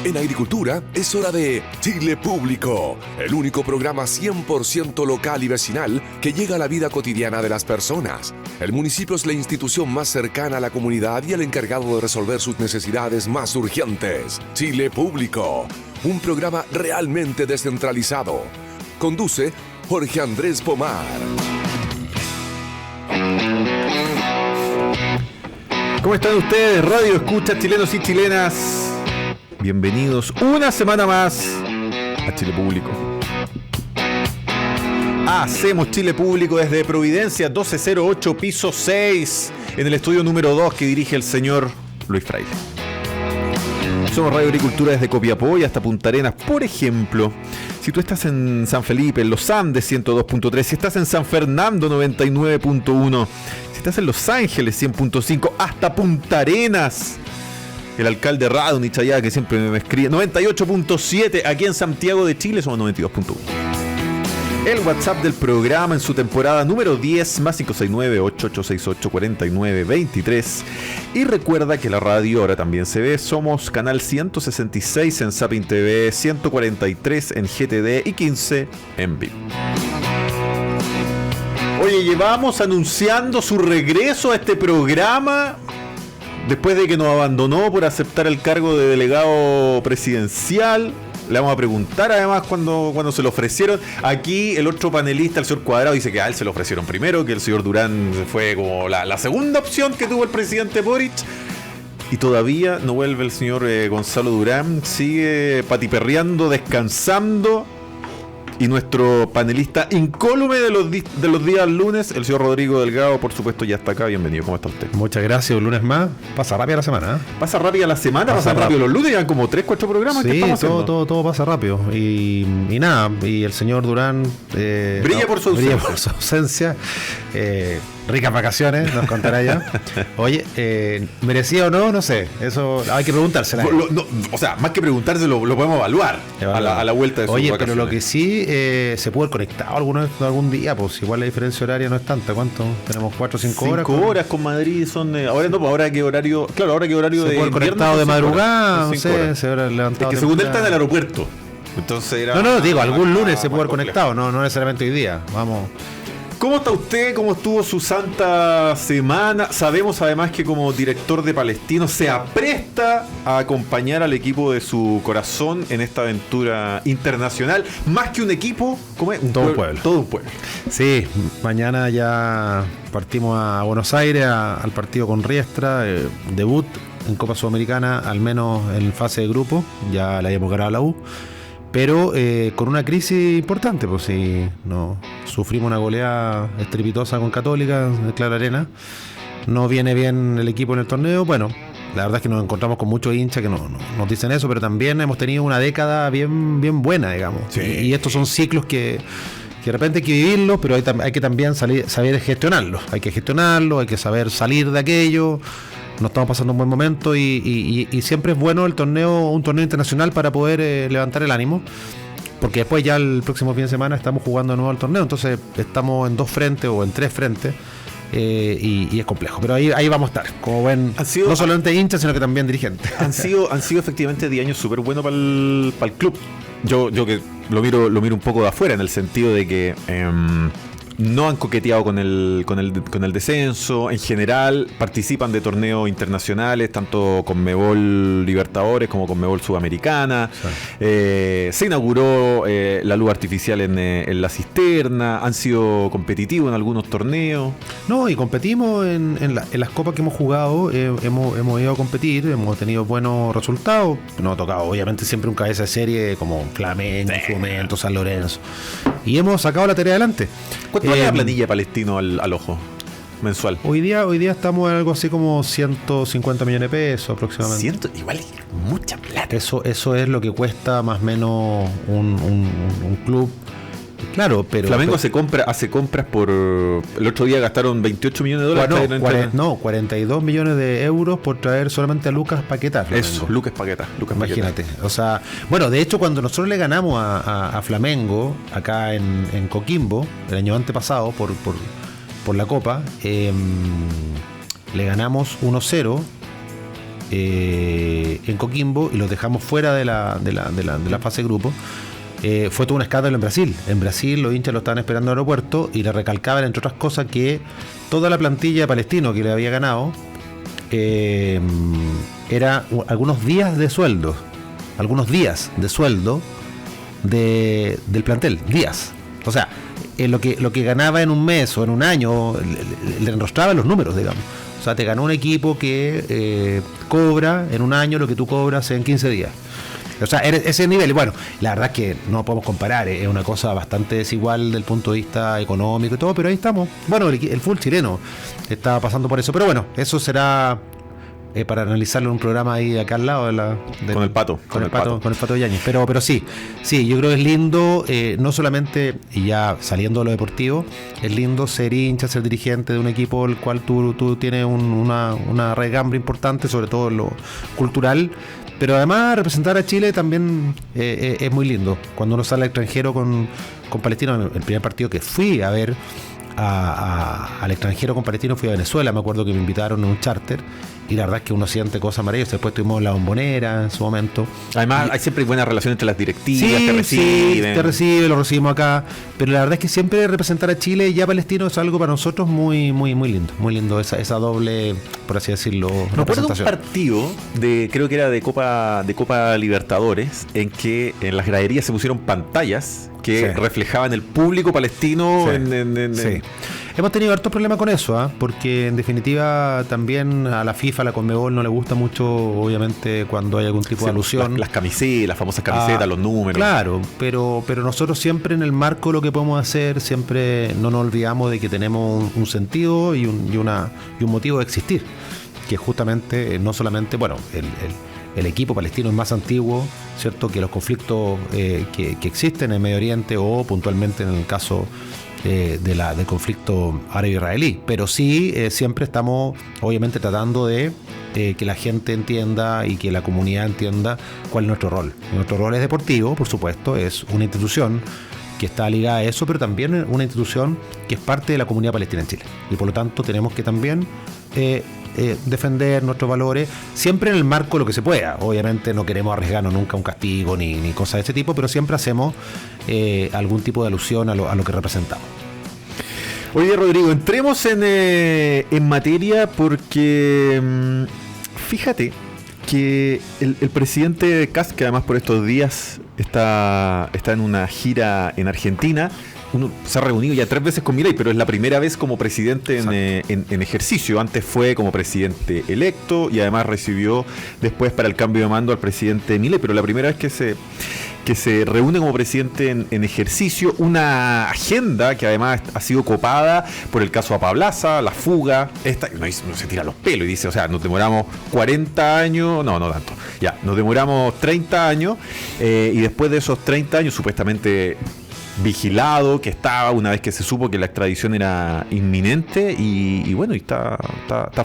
En agricultura es hora de Chile Público, el único programa 100% local y vecinal que llega a la vida cotidiana de las personas. El municipio es la institución más cercana a la comunidad y el encargado de resolver sus necesidades más urgentes. Chile Público, un programa realmente descentralizado. Conduce Jorge Andrés Pomar. ¿Cómo están ustedes? Radio Escucha, chilenos y chilenas. Bienvenidos una semana más a Chile Público. Hacemos Chile Público desde Providencia 1208, piso 6, en el estudio número 2 que dirige el señor Luis Fraile. Somos Radio Agricultura desde Copiapó y hasta Punta Arenas. Por ejemplo, si tú estás en San Felipe, en Los Andes 102.3, si estás en San Fernando 99.1, si estás en Los Ángeles 100.5, hasta Punta Arenas, el alcalde Radonich allá que siempre me escribe, 98.7, aquí en Santiago de Chile somos 92.1. El WhatsApp del programa en su temporada número 10, más 569-8868-4923. Y recuerda que la radio ahora también se ve. Somos canal 166 en Sapin TV, 143 en GTD y 15 en VIP. Oye, llevamos anunciando su regreso a este programa después de que nos abandonó por aceptar el cargo de delegado presidencial. Le vamos a preguntar además cuando se lo ofrecieron. Aquí el otro panelista, el señor Cuadrado, dice que a él se lo ofrecieron primero, que el señor Durán fue como la segunda opción que tuvo el presidente Boric. Y todavía no vuelve el señor Gonzalo Durán. Sigue patiperreando, descansando. Y nuestro panelista incólume de los días lunes, el señor Rodrigo Delgado, por supuesto, ya está acá. Bienvenido, ¿cómo está usted? Muchas gracias, un lunes más. Pasa rápida la semana, ¿eh? Pasa rápida la semana, pasa rápido los lunes, ya como 3, 4 programas. Sí, todo pasa rápido. Y nada, y el señor Durán brilla por su ausencia. Ricas vacaciones, nos contará ya. Oye, ¿merecía o no? No sé. Eso hay que preguntárselo. O sea, más que preguntárselo, lo podemos evaluar a la vuelta de sus vacaciones. Pero lo que sí, se puede haber conectado algún día, pues igual la diferencia horaria no es tanta. ¿Cuánto? Tenemos 4 o 5 horas. 5 horas con Madrid son... ahora que horario... Claro, ahora que horario se de... puede haber conectado de madrugada, no sé, se habrá levantado... Es que según él está en el aeropuerto. Entonces era... No, digo, algún lunes se puede haber conectado, no necesariamente hoy día. Vamos... ¿Cómo está usted? ¿Cómo estuvo su santa semana? Sabemos además que como director de Palestino se apresta a acompañar al equipo de su corazón en esta aventura internacional. Más que un equipo, ¿cómo es? Todo un pueblo. Todo un pueblo. Sí, mañana ya partimos a Buenos Aires al partido con Riestra, debut en Copa Sudamericana, al menos en fase de grupo, ya la habíamos ganado a la U. Pero con una crisis importante, pues si no sufrimos una goleada estrepitosa con Católica en Clara Arena, no viene bien el equipo en el torneo. Bueno, la verdad es que nos encontramos con muchos hinchas que nos dicen eso, pero también hemos tenido una década bien buena, digamos. Sí. Y estos son ciclos que de repente hay que vivirlos, pero hay que también saber gestionarlos. Hay que gestionarlos, hay que saber salir de aquello. Nos estamos pasando un buen momento y siempre es bueno un torneo internacional para poder levantar el ánimo, porque después ya el próximo fin de semana estamos jugando de nuevo el torneo, entonces estamos en 2 frentes o en 3 frentes y es complejo, pero ahí vamos a estar, como ven, no solamente hinchas sino que también dirigentes. Han sido efectivamente 10 años súper buenos para el club. Yo que lo miro un poco de afuera, en el sentido de que no han coqueteado con el descenso. En general participan de torneos internacionales, tanto Conmebol Libertadores como Conmebol Sudamericana. Sí. Se inauguró la luz artificial en la cisterna. Han sido competitivos en algunos torneos. No, y competimos en las copas que hemos jugado. Hemos ido a competir, hemos tenido buenos resultados. Nos ha tocado obviamente siempre un cabeza de serie como Flamengo, Fomento, San Lorenzo, y hemos sacado la tarea adelante. ¿Cuánto vale la planilla de Palestino al ojo mensual? Hoy día estamos en algo así como 150 millones de pesos aproximadamente. Igual es mucha plata. Eso es lo que cuesta más o menos un club. Claro, pero Flamengo hace compras por... El otro día gastaron 28 millones de dólares. 42 millones de euros por traer solamente a Lucas Paquetá. Eso, Lucas Paquetá. Imagínate. O sea, bueno, de hecho, cuando nosotros le ganamos a Flamengo acá en Coquimbo el año antepasado por la Copa, le ganamos 1-0. en Coquimbo y los dejamos fuera de la fase de grupo. Fue todo un escándalo en Brasil. En Brasil los hinchas lo estaban esperando en el aeropuerto y le recalcaban, entre otras cosas, que toda la plantilla de Palestino que le había ganado era algunos días de sueldo del plantel, días. O sea, lo que ganaba en un mes o en un año le enrostraba los números, digamos. O sea, te ganó un equipo que cobra en un año lo que tú cobras en 15 días. O sea, ese nivel. Bueno, la verdad es que no podemos comparar, es una cosa bastante desigual del punto de vista económico y todo, pero ahí estamos. Bueno, el fútbol chileno está pasando por eso, pero bueno, eso será para analizarlo en un programa ahí acá al lado con el Pato. Con el Pato Yáñez. Pero sí, yo creo que es lindo, no solamente, y ya saliendo de lo deportivo, es lindo ser hincha, ser dirigente de un equipo el cual tú tienes una regambre importante, sobre todo en lo cultural. Pero además representar a Chile también es muy lindo. Cuando uno sale al extranjero con Palestino, el primer partido que fui a ver al extranjero con Palestino fui a Venezuela. Me acuerdo que me invitaron en un charter y la verdad es que uno siente cosas maravillosas. Después tuvimos la Bombonera en su momento. Además, hay siempre buena relación entre las directivas que reciben. Te reciben, lo recibimos acá. Pero la verdad es que siempre representar a Chile y a Palestino es algo para nosotros muy, muy, muy lindo. Muy lindo esa doble, por así decirlo, me acuerdo de un partido creo que era de Copa Libertadores, en que en las graderías se pusieron pantallas que reflejaban el público palestino. Sí. Hemos tenido hartos problemas con eso, porque en definitiva también a la FIFA, a la Conmebol no le gusta mucho, obviamente, cuando hay algún tipo de alusión. Las camisetas, las famosas camisetas, los números. Claro, pero nosotros siempre en el marco de lo que podemos hacer, siempre no nos olvidamos de que tenemos un sentido y un motivo de existir, que justamente no solamente, bueno, el equipo palestino es más antiguo, ¿cierto?, que los conflictos que existen en Medio Oriente o puntualmente en el caso del conflicto árabe-israelí, pero sí siempre estamos obviamente tratando de que la gente entienda y que la comunidad entienda cuál es nuestro rol. Nuestro rol es deportivo, por supuesto, es una institución que está ligada a eso, pero también una institución que es parte de la comunidad palestina en Chile y por lo tanto tenemos que también defender nuestros valores, siempre en el marco de lo que se pueda. Obviamente no queremos arriesgarnos nunca a un castigo ni cosas de ese tipo, pero siempre hacemos algún tipo de alusión a lo que representamos. Oye, Rodrigo, entremos en materia porque fíjate que el presidente Kast, que además por estos días está en una gira en Argentina, uno se ha reunido ya 3 veces con Milei, pero es la primera vez como presidente en ejercicio. Antes fue como presidente electo y además recibió después para el cambio de mando al presidente Milei, pero la primera vez que se reúne como presidente en ejercicio, una agenda que además ha sido copada por el caso Apablaza, la fuga, no se tira los pelos y dice, o sea, nos demoramos 40 años, no tanto, ya, nos demoramos 30 años y después de esos 30 años supuestamente vigilado, que estaba una vez que se supo que la extradición era inminente y bueno, y está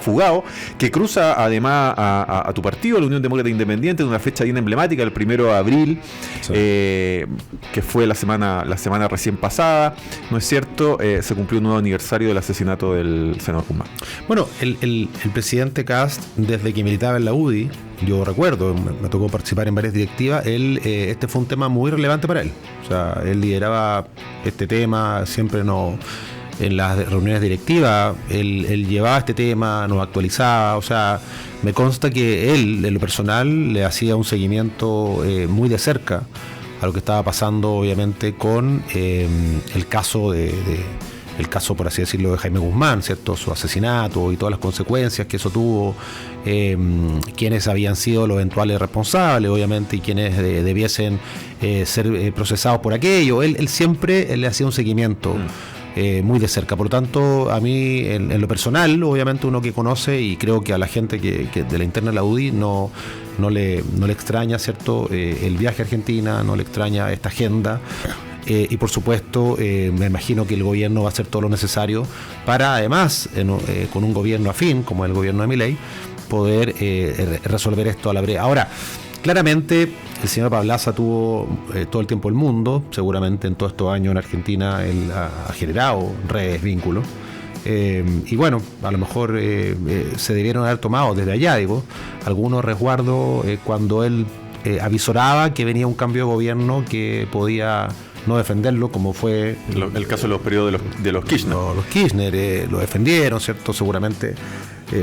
fugado, que cruza además a tu partido, la Unión Demócrata Independiente, en una fecha bien emblemática, el 1 de abril, que fue la semana recién pasada, ¿no es cierto? Se cumplió un nuevo aniversario del asesinato del senador Guzmán. Bueno, el presidente Kast, desde que militaba en la UDI, yo recuerdo, me tocó participar en varias directivas, este fue un tema muy relevante para él. O sea, él lideraba este tema, siempre en las reuniones directivas, él llevaba este tema, nos actualizaba, o sea, me consta que él, en lo personal, le hacía un seguimiento muy de cerca a lo que estaba pasando, obviamente, con el caso el caso, por así decirlo, de Jaime Guzmán, ¿cierto? Su asesinato y todas las consecuencias que eso tuvo, quienes habían sido los eventuales responsables, obviamente, y quienes debiesen ser procesados por aquello. Él siempre le hacía un seguimiento muy de cerca. Por lo tanto, a mí, en lo personal, obviamente uno que conoce, y creo que a la gente que de la interna de la UDI no le extraña, ¿cierto? El viaje a Argentina, no le extraña esta agenda. Y por supuesto me imagino que el gobierno va a hacer todo lo necesario para, además, con un gobierno afín como el gobierno de Milei, poder resolver esto a la breve. Ahora, claramente el señor Apablaza tuvo todo el tiempo el mundo, seguramente en todos estos años en Argentina él ha generado redes, vínculos, Y bueno, a lo mejor se debieron haber tomado desde allá, digo, algunos resguardos cuando él avisoraba que venía un cambio de gobierno que podía no defenderlo, como fue el caso de los periodos de los Kirchner. Los Kirchner lo defendieron, ¿cierto? Seguramente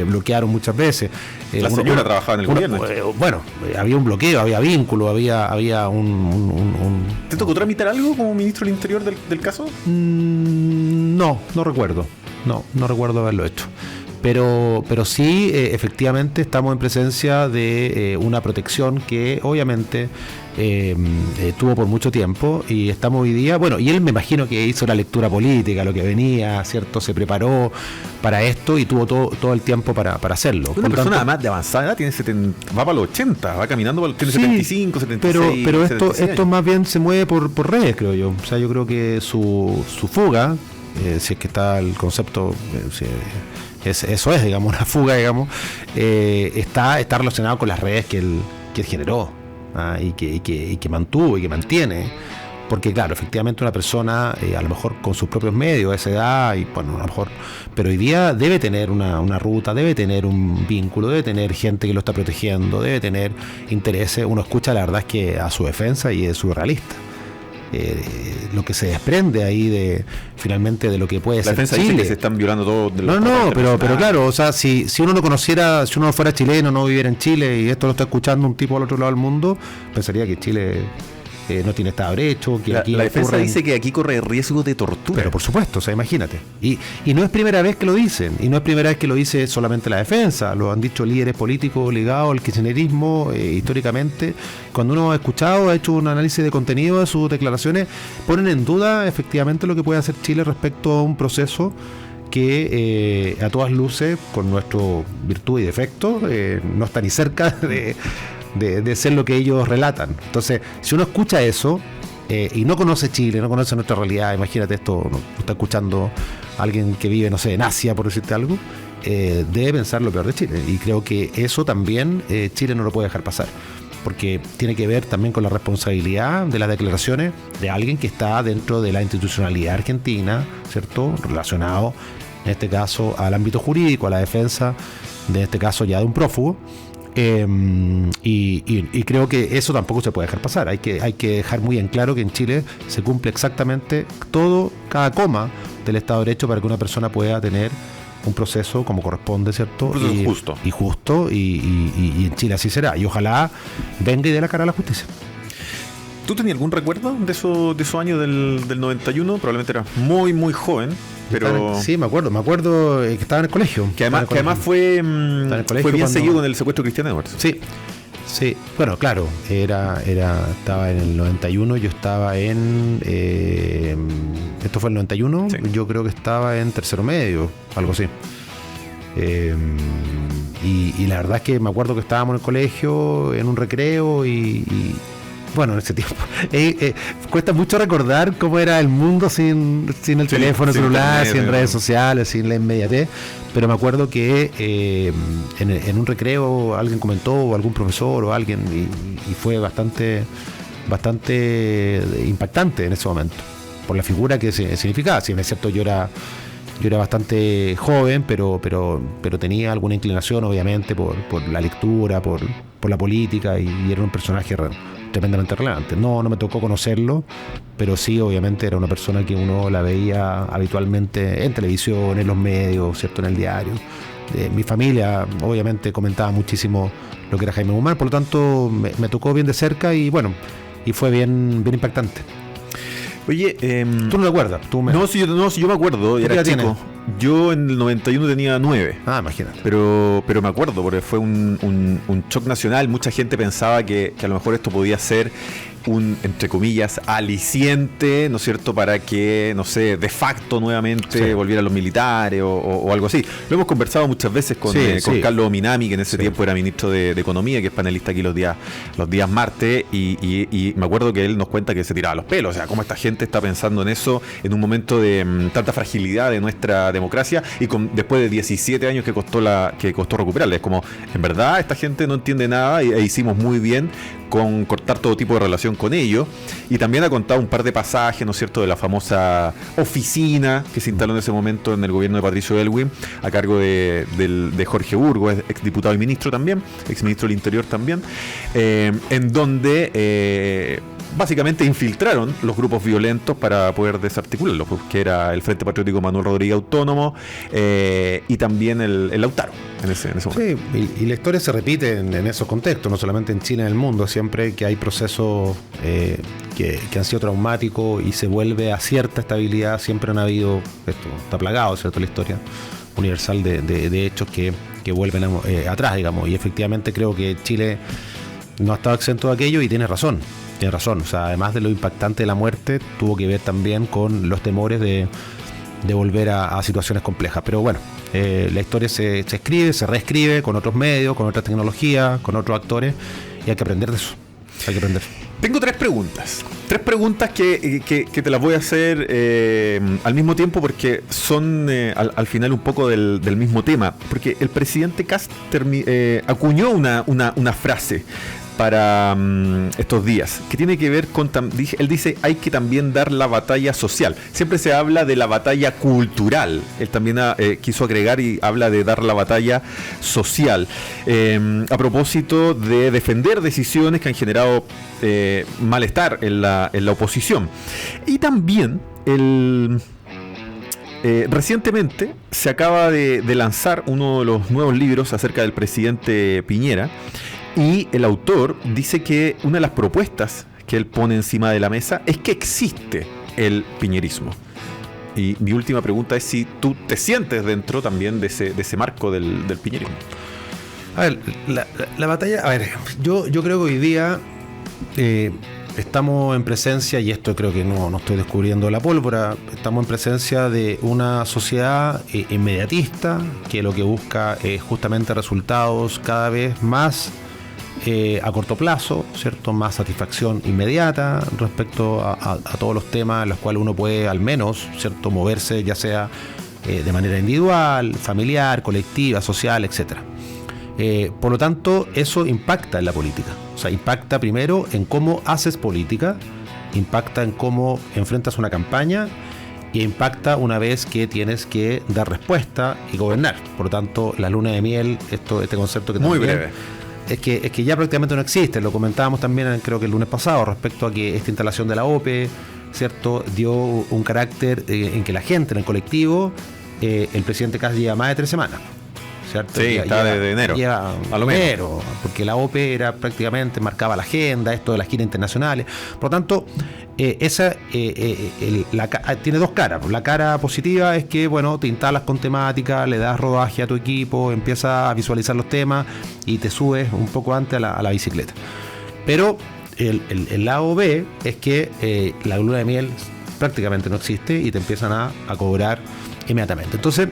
bloquearon muchas veces. La señora trabajaba en el gobierno. Bueno, había un bloqueo, había vínculo, había un... ¿Te tocó tramitar algo como ministro del Interior del caso? No recuerdo. No recuerdo haberlo hecho. Pero sí, efectivamente, estamos en presencia de una protección que obviamente tuvo por mucho tiempo, y estamos hoy día, bueno, y él me imagino que hizo la lectura política, lo que venía, ¿cierto? Se preparó para esto y tuvo todo el tiempo para hacerlo. Una persona además de avanzada edad, va para los 80, va caminando, tiene 75, 76. Pero esto más bien se mueve por redes, creo yo. O sea, yo creo que su fuga, si es que está el concepto, eso es, digamos, una fuga, digamos, está relacionado con las redes que él generó, y que mantuvo y que mantiene. Porque claro, efectivamente una persona, a lo mejor con sus propios medios, a esa edad, y bueno, a lo mejor, pero hoy día debe tener una ruta, debe tener un vínculo, debe tener gente que lo está protegiendo, debe tener intereses. Uno escucha, la verdad es que a su defensa, y es surrealista. Lo que se desprende ahí finalmente de lo que puede ser defensa Chile. dice que se están violando todos los pero claro, o sea, si uno no conociera, si uno no fuera chileno, no viviera en Chile, y esto lo está escuchando un tipo al otro lado del mundo, pensaría que Chile no tiene Estado de Derecho, que aquí la defensa dice que aquí corre riesgo de tortura. Pero por supuesto, o sea, imagínate. Y no es primera vez que lo dicen, y no es primera vez que lo dice solamente la defensa, lo han dicho líderes políticos ligados al kirchnerismo históricamente. Cuando uno ha escuchado, ha hecho un análisis de contenido de sus declaraciones, ponen en duda efectivamente lo que puede hacer Chile respecto a un proceso que a todas luces, con nuestro virtud y defecto, no está ni cerca de ser lo que ellos relatan. Entonces, si uno escucha eso y no conoce Chile, no conoce nuestra realidad, imagínate esto, lo está escuchando alguien que vive, no sé, en Asia, por decirte algo, debe pensar lo peor de Chile. Y creo que eso también Chile no lo puede dejar pasar, porque tiene que ver también con la responsabilidad de las declaraciones de alguien que está dentro de la institucionalidad argentina, ¿cierto? Relacionado, en este caso, al ámbito jurídico, a la defensa, de este caso ya de un prófugo. Y creo que eso tampoco se puede dejar pasar. Hay que dejar muy en claro que en Chile se cumple exactamente cada coma del Estado de Derecho para que una persona pueda tener un proceso como corresponde, ¿cierto? Un proceso justo. Y justo, y en Chile así será. Y ojalá venga y dé la cara a la justicia. ¿Tú tenías algún recuerdo de esos años del 91? Probablemente eras muy, muy joven. Pero sí, me acuerdo que estaba en el colegio. Que además fue bien seguido con el secuestro de Cristian Edwards. Sí, bueno, claro, estaba en el 91, yo estaba esto fue el 91, sí. Yo creo que estaba en tercero medio, algo así. Y la verdad es que me acuerdo que estábamos en el colegio, en un recreo, y bueno, en ese tiempo cuesta mucho recordar cómo era el mundo sin el teléfono celular, sin redes sociales, sin la inmediatez, pero me acuerdo que en un recreo alguien comentó, o algún profesor o alguien, y fue bastante impactante en ese momento por la figura que significaba. Si bien es cierto, yo era bastante joven, pero tenía alguna inclinación, obviamente, por la lectura, por la política, y era un personaje tremendamente relevante. No me tocó conocerlo, pero sí, obviamente, era una persona que uno la veía habitualmente en televisión, en los medios, ¿cierto? En el diario. Mi familia, obviamente, comentaba muchísimo lo que era Jaime Guzmán, por lo tanto, me tocó bien de cerca, y bueno, y fue bien impactante. Oye, ¿tú no te acuerdas? No, si yo me acuerdo, era chico. Yo en el 91 tenía 9. Imagínate. Pero me acuerdo, porque fue un shock nacional. Mucha gente pensaba que a lo mejor esto podía ser un, entre comillas, aliciente, ¿no es cierto?, para que, no sé, de facto nuevamente volvieran los militares o algo así. Lo hemos conversado muchas veces con Carlos Minami, que en ese tiempo era ministro de Economía, que es panelista aquí los días martes, y me acuerdo que él nos cuenta que se tiraba los pelos. O sea, cómo esta gente está pensando en eso en un momento de tanta fragilidad de nuestra democracia, y después de 17 años que costó recuperarla. Es como, en verdad, esta gente no entiende nada, e hicimos muy bien con cortar todo tipo de relación con ellos, y también ha contado un par de pasajes, ¿no es cierto?, de la famosa oficina que se instaló en ese momento en el gobierno de Patricio Aylwin, a cargo de Jorge Burgos, exdiputado y ministro también, exministro del Interior también, en donde básicamente infiltraron los grupos violentos para poder desarticularlos, que era el Frente Patriótico Manuel Rodríguez Autónomo y también el Lautaro en ese momento. Sí, y la historia se repite en esos contextos, no solamente en Chile, en el mundo, siempre que hay procesos que han sido traumáticos y se vuelve a cierta estabilidad, siempre han habido, esto está plagado, ¿cierto?, la historia universal de hechos que vuelven atrás, digamos, y efectivamente creo que Chile no ha estado exento de aquello y tiene razón, o sea, además de lo impactante de la muerte, tuvo que ver también con los temores de volver a situaciones complejas, pero bueno, la historia se escribe, se reescribe con otros medios, con otras tecnologías, con otros actores, y hay que aprender de eso, hay que aprender. Tengo tres preguntas que te las voy a hacer al mismo tiempo, porque son al final un poco del mismo tema, porque el presidente Kast acuñó una frase para estos días, que tiene que ver con, él dice, hay que también dar la batalla social. Siempre se habla de la batalla cultural, él también quiso agregar y habla de dar la batalla social, a propósito de defender decisiones que han generado malestar en la oposición. Y también recientemente se acaba de lanzar uno de los nuevos libros acerca del presidente Piñera, y el autor dice que una de las propuestas que él pone encima de la mesa es que existe el piñerismo. Y mi última pregunta es si tú te sientes dentro también de ese marco del piñerismo. A ver, la batalla, a ver, yo creo que hoy día estamos en presencia, y esto creo que no estoy descubriendo la pólvora, estamos en presencia de una sociedad inmediatista que lo que busca es justamente resultados cada vez más a corto plazo, ¿cierto? Más satisfacción inmediata respecto a todos los temas en los cuales uno puede al menos, ¿cierto?, moverse, ya sea de manera individual, familiar, colectiva, social, etcétera. Por lo tanto, eso impacta en la política. O sea, impacta primero en cómo haces política, impacta en cómo enfrentas una campaña y impacta una vez que tienes que dar respuesta y gobernar. Por lo tanto, la luna de miel, este concepto que muy también, breve. Es que ya prácticamente no existe. Lo comentábamos también, creo que el lunes pasado, respecto a que esta instalación de la OPE, ¿cierto?, dio un carácter en que la gente, en el colectivo, el presidente Kast lleva más de 3 semanas. ¿Cierto? Sí, está de enero. A lo menos. Porque la OPE era prácticamente, marcaba la agenda, esto de las giras internacionales. Por lo tanto, tiene dos caras. La cara positiva es que, bueno, te instalas con temática, le das rodaje a tu equipo, empiezas a visualizar los temas y te subes un poco antes a la bicicleta. Pero el lado B es que la luna de miel prácticamente no existe y te empiezan a cobrar inmediatamente. Entonces,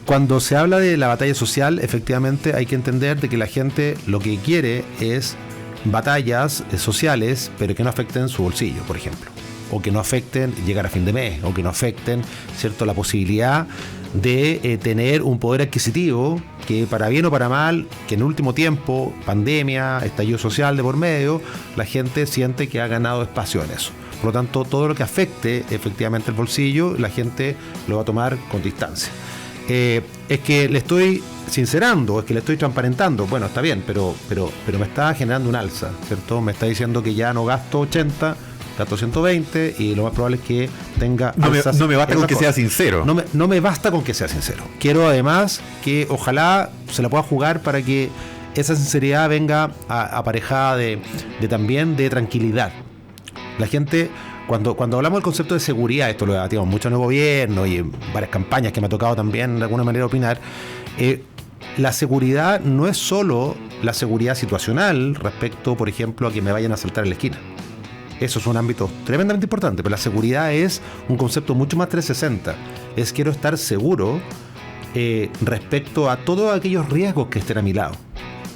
cuando se habla de la batalla social, efectivamente hay que entender de que la gente lo que quiere es batallas sociales, pero que no afecten su bolsillo, por ejemplo, o que no afecten llegar a fin de mes, o que no afecten, ¿cierto?, la posibilidad de tener un poder adquisitivo que, para bien o para mal, que en el último tiempo, pandemia, estallido social de por medio, la gente siente que ha ganado espacio en eso. Por lo tanto, todo lo que afecte efectivamente el bolsillo, la gente lo va a tomar con distancia. Es que le estoy sincerando, es que le estoy transparentando. Bueno, está bien, pero me está generando un alza, ¿cierto? Me está diciendo que ya no gasto 80, gasto 120, y lo más probable es que tenga alzas. No me basta con que sea sincero. No me basta con que sea sincero. Quiero además que ojalá se la pueda jugar para que esa sinceridad venga aparejada de también de tranquilidad. La gente, cuando hablamos del concepto de seguridad, esto lo debatimos mucho en el gobierno y en varias campañas que me ha tocado también de alguna manera opinar, la seguridad no es solo la seguridad situacional respecto, por ejemplo, a que me vayan a asaltar en la esquina. Eso es un ámbito tremendamente importante, pero la seguridad es un concepto mucho más 360. Es quiero estar seguro respecto a todos aquellos riesgos que estén a mi lado.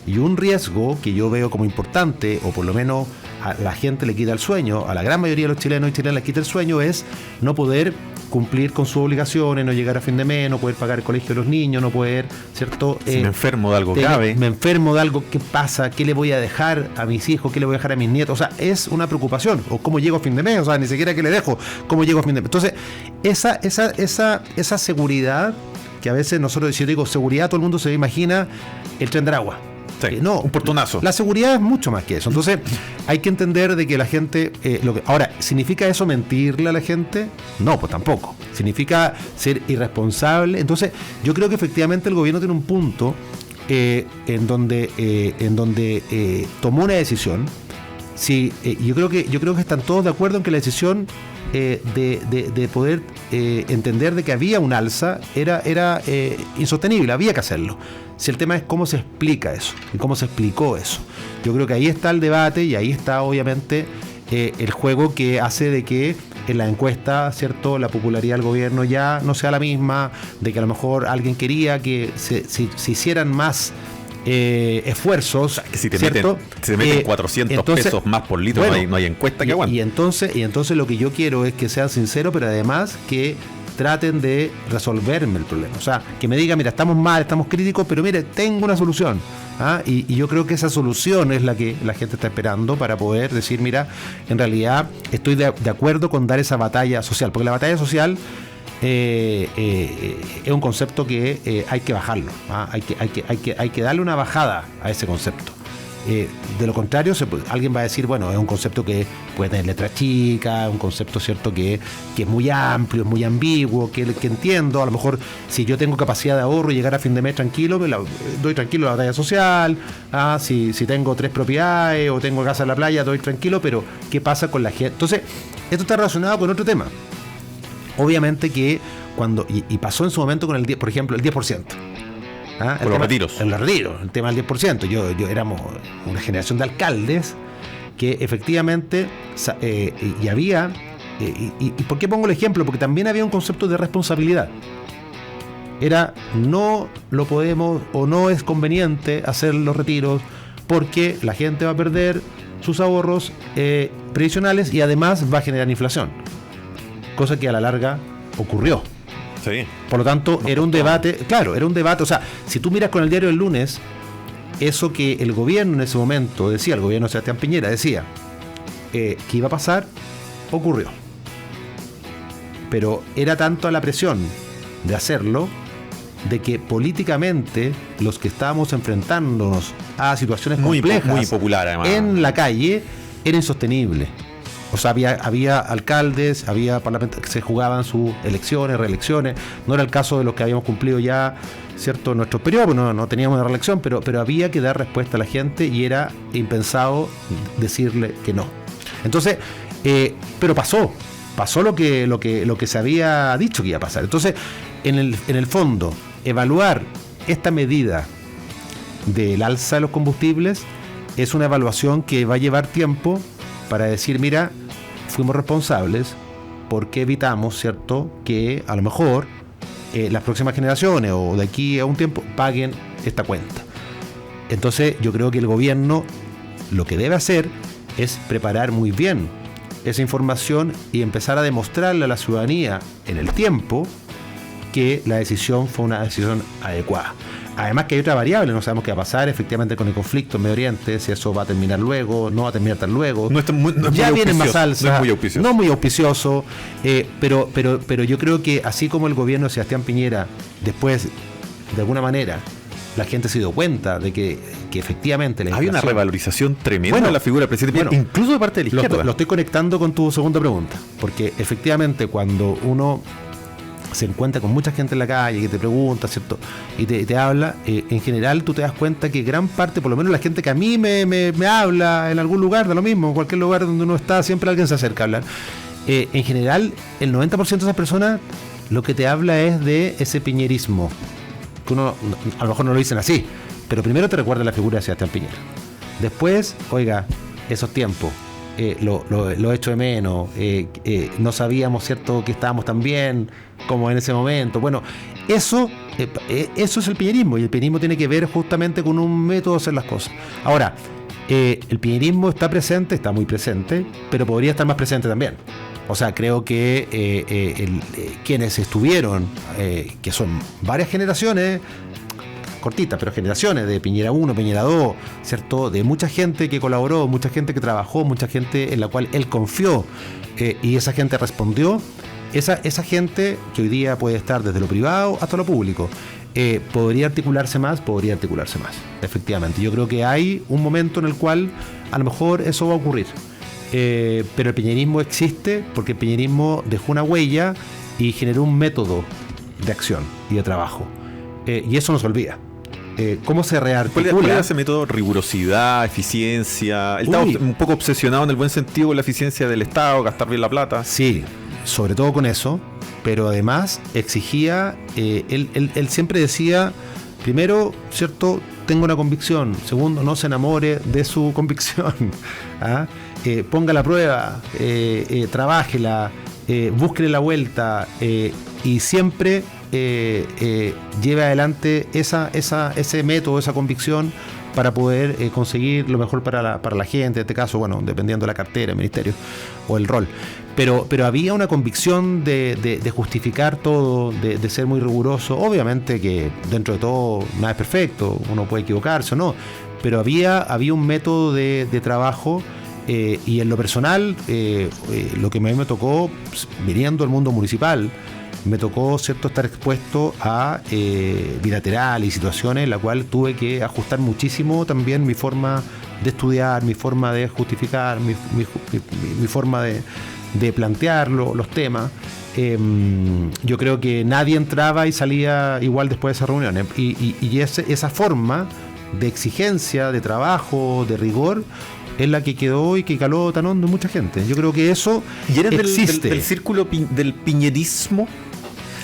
Y un riesgo que yo veo como importante, o por lo menos a la gente le quita el sueño, a la gran mayoría de los chilenos y chilenas le quita el sueño, es no poder cumplir con sus obligaciones, no llegar a fin de mes, no poder pagar el colegio de los niños, no poder, ¿cierto? Si me enfermo de algo grave. Me enfermo de algo, ¿qué pasa? ¿Qué le voy a dejar a mis hijos? ¿Qué le voy a dejar a mis nietos? O sea, es una preocupación. O cómo llego a fin de mes, o sea, ni siquiera qué le dejo, cómo llego a fin de mes. Entonces, esa seguridad, que a veces nosotros, si yo digo seguridad, todo el mundo se imagina el tren de Aragua. Sí, No, un portonazo. La seguridad es mucho más que eso. Entonces, hay que entender de que la gente... ahora, ¿significa eso mentirle a la gente? No, pues tampoco. ¿Significa ser irresponsable? Entonces, yo creo que efectivamente el gobierno tiene un punto en donde tomó una decisión. Sí, yo creo que están todos de acuerdo en que la decisión de poder entender de que había un alza era insostenible, había que hacerlo. Si el tema es cómo se explica eso y cómo se explicó eso. Yo creo que ahí está el debate y ahí está obviamente el juego que hace de que en la encuesta, ¿cierto?, la popularidad del gobierno ya no sea la misma, de que a lo mejor alguien quería que se hicieran más esfuerzos, que si te ¿cierto? meten 400 pesos más por litro, bueno, no hay encuesta que aguante. Y entonces lo que yo quiero es que sean sinceros, pero además que traten de resolverme el problema. O sea, que me digan, mira, estamos mal, estamos críticos, pero mire, tengo una solución. Y yo creo que esa solución es la que la gente está esperando para poder decir, mira, en realidad estoy de acuerdo con dar esa batalla social, porque la batalla social es un concepto que hay que bajarlo. Hay que darle una bajada a ese concepto. De lo contrario, alguien va a decir, bueno, es un concepto que puede tener letra chica, un concepto, cierto, que es muy amplio, es muy ambiguo, que entiendo. A lo mejor, si yo tengo capacidad de ahorro y llegar a fin de mes tranquilo, doy tranquilo la batalla social. Si tengo 3 propiedades o tengo casa en la playa, doy tranquilo, pero ¿qué pasa con la gente? Entonces, esto está relacionado con otro tema. Obviamente que cuando, y pasó en su momento con el 10, por ejemplo, el 10%. Con los retiros. En los retiros, el tema del 10%. Yo éramos una generación de alcaldes que efectivamente y había. ¿Y por qué pongo el ejemplo? Porque también había un concepto de responsabilidad. Era, no lo podemos o no es conveniente hacer los retiros porque la gente va a perder sus ahorros previsionales y además va a generar inflación. Cosa que a la larga ocurrió. Sí. Por lo tanto, era un debate, o sea, si tú miras con el diario del lunes, eso que el gobierno en ese momento decía, el gobierno de Sebastián Piñera decía que iba a pasar, ocurrió. Pero era tanto la presión de hacerlo, de que políticamente los que estábamos enfrentándonos a situaciones complejas muy popular, además, en la calle, era insostenible. O sea, había alcaldes, había parlamentos que se jugaban sus elecciones, reelecciones. No era el caso de los que habíamos cumplido ya, ¿cierto?, nuestro periodo, no teníamos una reelección, pero había que dar respuesta a la gente y era impensado decirle que no. Entonces, pero pasó lo que se había dicho que iba a pasar. Entonces, en el fondo, evaluar esta medida del alza de los combustibles es una evaluación que va a llevar tiempo para decir, mira, fuimos responsables porque evitamos, ¿cierto?, que a lo mejor las próximas generaciones o de aquí a un tiempo paguen esta cuenta. Entonces yo creo que el gobierno lo que debe hacer es preparar muy bien esa información y empezar a demostrarle a la ciudadanía en el tiempo que la decisión fue una decisión adecuada. Además que hay otra variable, no sabemos qué va a pasar efectivamente con el conflicto en Medio Oriente, si eso va a terminar luego, no va a terminar tan luego. Ya vienen más alzas, no es muy auspicioso, pero yo creo que así como el gobierno de Sebastián Piñera, después, de alguna manera, la gente se dio cuenta de que efectivamente había una revalorización tremenda de la figura del presidente Piñera, incluso de parte de la izquierda. Lo estoy conectando con tu segunda pregunta, porque efectivamente cuando uno se encuentra con mucha gente en la calle que te pregunta, ¿cierto?, y te habla, en general tú te das cuenta que gran parte, por lo menos la gente que a mí me habla en algún lugar, de lo mismo, en cualquier lugar donde uno está, siempre alguien se acerca a hablar. En general, el 90% de esas personas lo que te habla es de ese piñerismo, que uno, a lo mejor no lo dicen así, pero primero te recuerda la figura de Sebastián Piñera. Después, oiga, esos tiempos, lo echo de menos, no sabíamos, ¿cierto?, que estábamos tan bien como en ese momento. Bueno, eso es el piñerismo, y el piñerismo tiene que ver justamente con un método de hacer las cosas. Ahora, el piñerismo está presente, está muy presente, pero podría estar más presente también. O sea, creo que quienes estuvieron, que son varias generaciones, cortitas, pero generaciones de Piñera 1, Piñera 2, ¿cierto? De mucha gente que colaboró, mucha gente que trabajó, mucha gente en la cual él confió, y esa gente respondió. Esa gente que hoy día puede estar desde lo privado hasta lo público, podría articularse más, efectivamente. Yo creo que hay un momento en el cual a lo mejor eso va a ocurrir. Pero el piñerismo existe porque el piñerismo dejó una huella y generó un método de acción y de trabajo. Y eso no se olvida. ¿Cómo se rearticula? ¿Cuál era ese método? Rigurosidad, eficiencia. Él estaba un poco obsesionado en el buen sentido con la eficiencia del Estado, gastar bien la plata. Sí, sobre todo con eso, pero además exigía, él siempre decía, primero, ¿cierto? Tengo una convicción. Segundo, no se enamore de su convicción. ¿Ah? Ponga la prueba, trabájela, búsquele la vuelta, y siempre lleve adelante ese método, esa convicción para poder conseguir lo mejor para la gente, en este caso, bueno, dependiendo de la cartera, el ministerio o el rol. Pero había una convicción de justificar todo, de ser muy riguroso. Obviamente que dentro de todo nada es perfecto, uno puede equivocarse o no, pero había un método de trabajo. Y en lo personal, lo que a mí me tocó, viniendo al mundo municipal, me tocó, ¿cierto?, estar expuesto a bilaterales y situaciones en las cuales tuve que ajustar muchísimo también mi forma de estudiar, mi forma de justificar, mi forma de plantear los temas. Yo creo que nadie entraba y salía igual después de esas reuniones. Y esa forma de exigencia, de trabajo, de rigor, es la que quedó y que caló tan hondo en mucha gente. Yo creo que eso ¿Y eres existe. del círculo del piñerismo?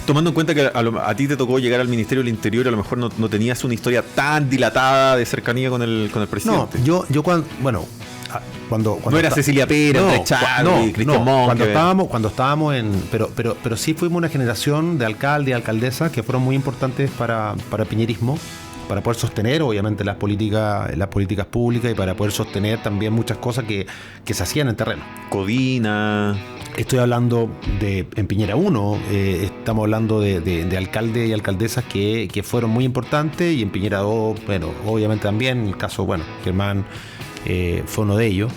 Tomando en cuenta que a ti te tocó llegar al Ministerio del Interior, a lo mejor no tenías una historia tan dilatada de cercanía con el presidente. No, yo cuando no era Cecilia Pérez, Cristian Monge. Cuando estábamos en... Pero sí fuimos una generación de alcaldes y alcaldesas que fueron muy importantes para el piñerismo, para poder sostener obviamente las políticas públicas y para poder sostener también muchas cosas que se hacían en terreno. Codina. Estoy hablando en Piñera 1, estamos hablando de alcaldes y alcaldesas que fueron muy importantes, y en Piñera 2, bueno, obviamente también, el caso, bueno, Germán fue uno de ellos.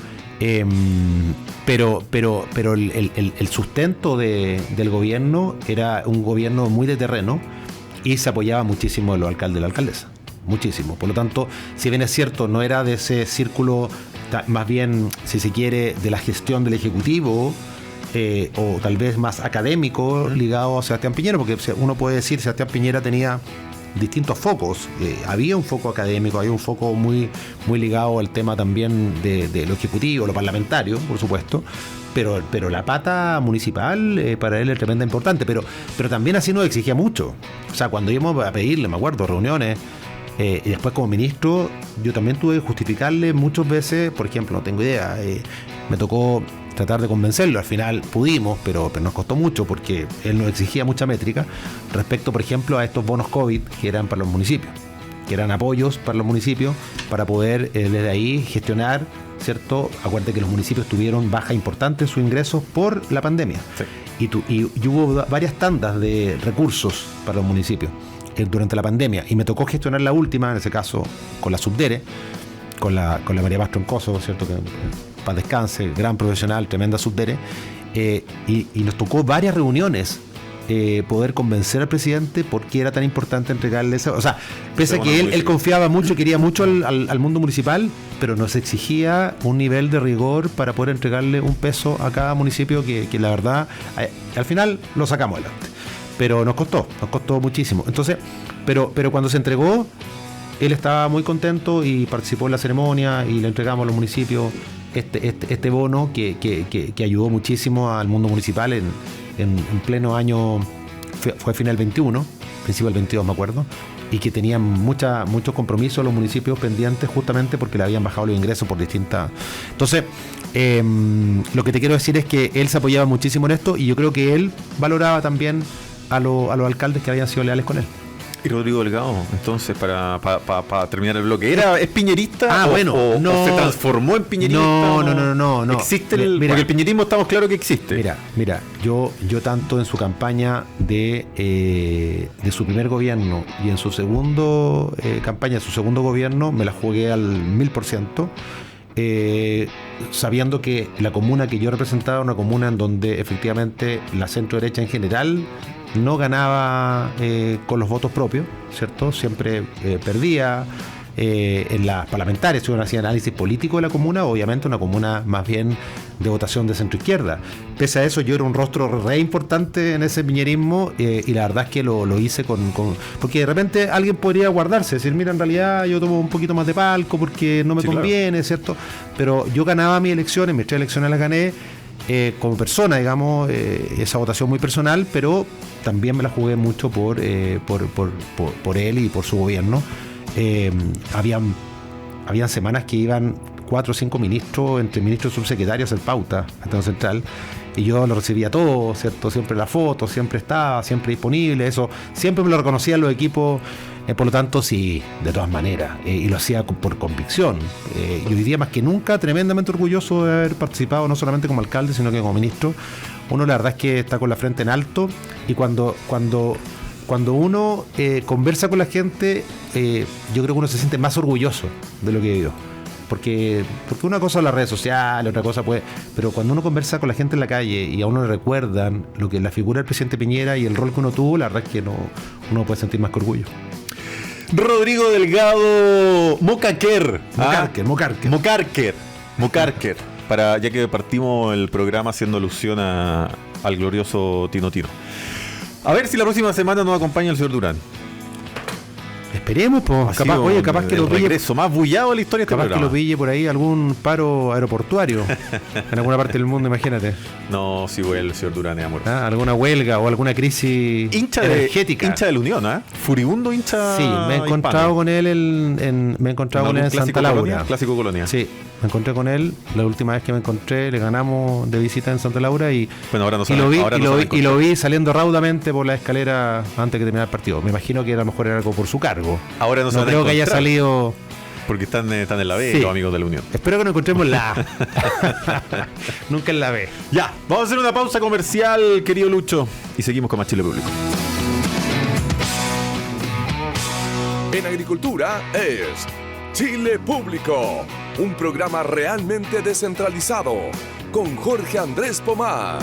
Pero el sustento del gobierno era un gobierno muy de terreno y se apoyaba muchísimo en los alcaldes y la alcaldesa. Muchísimo. Por lo tanto, si bien es cierto, no era de ese círculo, más bien, si se quiere, de la gestión del Ejecutivo, o tal vez más académico ligado a Sebastián Piñera, porque uno puede decir que Sebastián Piñera tenía distintos focos. Había un foco académico, había un foco muy, muy ligado al tema también de lo ejecutivo, lo parlamentario, por supuesto, pero la pata municipal para él es tremenda importante, pero también así nos exigía mucho. O sea, cuando íbamos a pedirle, me acuerdo, reuniones, y después como ministro, yo también tuve que justificarle muchas veces, por ejemplo, no tengo idea, me tocó tratar de convencerlo, al final pudimos, pero nos costó mucho porque él nos exigía mucha métrica respecto, por ejemplo, a estos bonos COVID que eran para los municipios, que eran apoyos para los municipios para poder desde ahí gestionar, ¿cierto? Acuérdate que los municipios tuvieron baja importante en sus ingresos por la pandemia. Sí. Y hubo varias tandas de recursos para los municipios durante la pandemia, y me tocó gestionar la última, en ese caso con la Subdere, con la María Mastroncoso, ¿cierto? Que para descanse, gran profesional, tremenda Subdere, y nos tocó varias reuniones poder convencer al presidente por qué era tan importante entregarle eso. O sea, pese a que él confiaba mucho, quería mucho al mundo municipal, pero nos exigía un nivel de rigor para poder entregarle un peso a cada municipio que la verdad, al final lo sacamos adelante. Pero nos costó muchísimo. Entonces, pero cuando se entregó, él estaba muy contento y participó en la ceremonia y le entregamos a los municipios este bono que ayudó muchísimo al mundo municipal en pleno año, fue final 21, principio del 22 me acuerdo, y que tenían muchos compromisos los municipios pendientes justamente porque le habían bajado los ingresos por distintas... Entonces, lo que te quiero decir es que él se apoyaba muchísimo en esto, y yo creo que él valoraba también a los alcaldes que habían sido leales con él. Y Rodrigo Delgado, entonces, para terminar el bloque, ¿es piñerista o se transformó en piñerista? No. ¿Existe porque el piñerismo estamos claros que existe? Mira, yo tanto en su campaña de su primer gobierno y en su segundo campaña, su segundo gobierno, me la jugué al 1000%. Sabiendo que la comuna que yo representaba era una comuna en donde efectivamente la centro derecha en general no ganaba con los votos propios, ¿cierto? Siempre perdía. En las parlamentarias, si uno hacía análisis político de la comuna, obviamente una comuna más bien de votación de centro izquierda. Pese a eso, yo era un rostro re importante en ese piñerismo y la verdad es que lo hice porque de repente alguien podría guardarse, decir, mira, en realidad yo tomo un poquito más de palco porque no me conviene, claro. ¿Cierto? Pero yo ganaba mis elecciones, mis 3 elecciones las gané como persona, digamos, esa votación muy personal, pero también me la jugué mucho por él y por su gobierno. Habían semanas que iban 4 o 5 ministros, entre ministros y subsecretarios, el pauta, Estado Central, y yo lo recibía todo, ¿cierto? Siempre la foto, siempre estaba, siempre disponible, eso, siempre me lo reconocían los equipos, por lo tanto, sí, de todas maneras, y lo hacía por convicción. Y hoy día, más que nunca, tremendamente orgulloso de haber participado, no solamente como alcalde, sino que como ministro. Uno, la verdad es que está con la frente en alto, y cuando uno conversa con la gente, yo creo que uno se siente más orgulloso de lo que vivió. Porque una cosa es las redes sociales, otra cosa puede... Pero cuando uno conversa con la gente en la calle y a uno le recuerdan lo que la figura del presidente Piñera y el rol que uno tuvo, la verdad es que uno puede sentir más que orgullo. Rodrigo Delgado Mocarker. Ya que partimos el programa haciendo alusión al glorioso Tino. A ver si la próxima semana nos acompaña el señor Durán. Esperemos, pues. Capaz que lo pille. Regreso más bullado de la historia de este programa. Que lo pille por ahí algún paro aeroportuario en alguna parte del mundo, imagínate. No, si vuelve el señor Durán es amor. Alguna huelga o alguna crisis energética. Hincha de la Unión, Furibundo hincha. Sí, me he encontrado con él en Santa Laura. Clásico Colonia. Sí, me encontré con él. La última vez que me encontré, le ganamos de visita en Santa Laura y lo vi saliendo raudamente por la escalera antes que terminara el partido. Me imagino que a lo mejor era algo por su cargo. Ahora no creo que haya salido porque están en la B, sí. Los amigos de la Unión. Espero que nos encontremos en la A. Nunca en la B. Ya, vamos a hacer una pausa comercial, querido Lucho, y seguimos con más Chile Público. En agricultura es Chile Público, un programa realmente descentralizado con Jorge Andrés Pomar.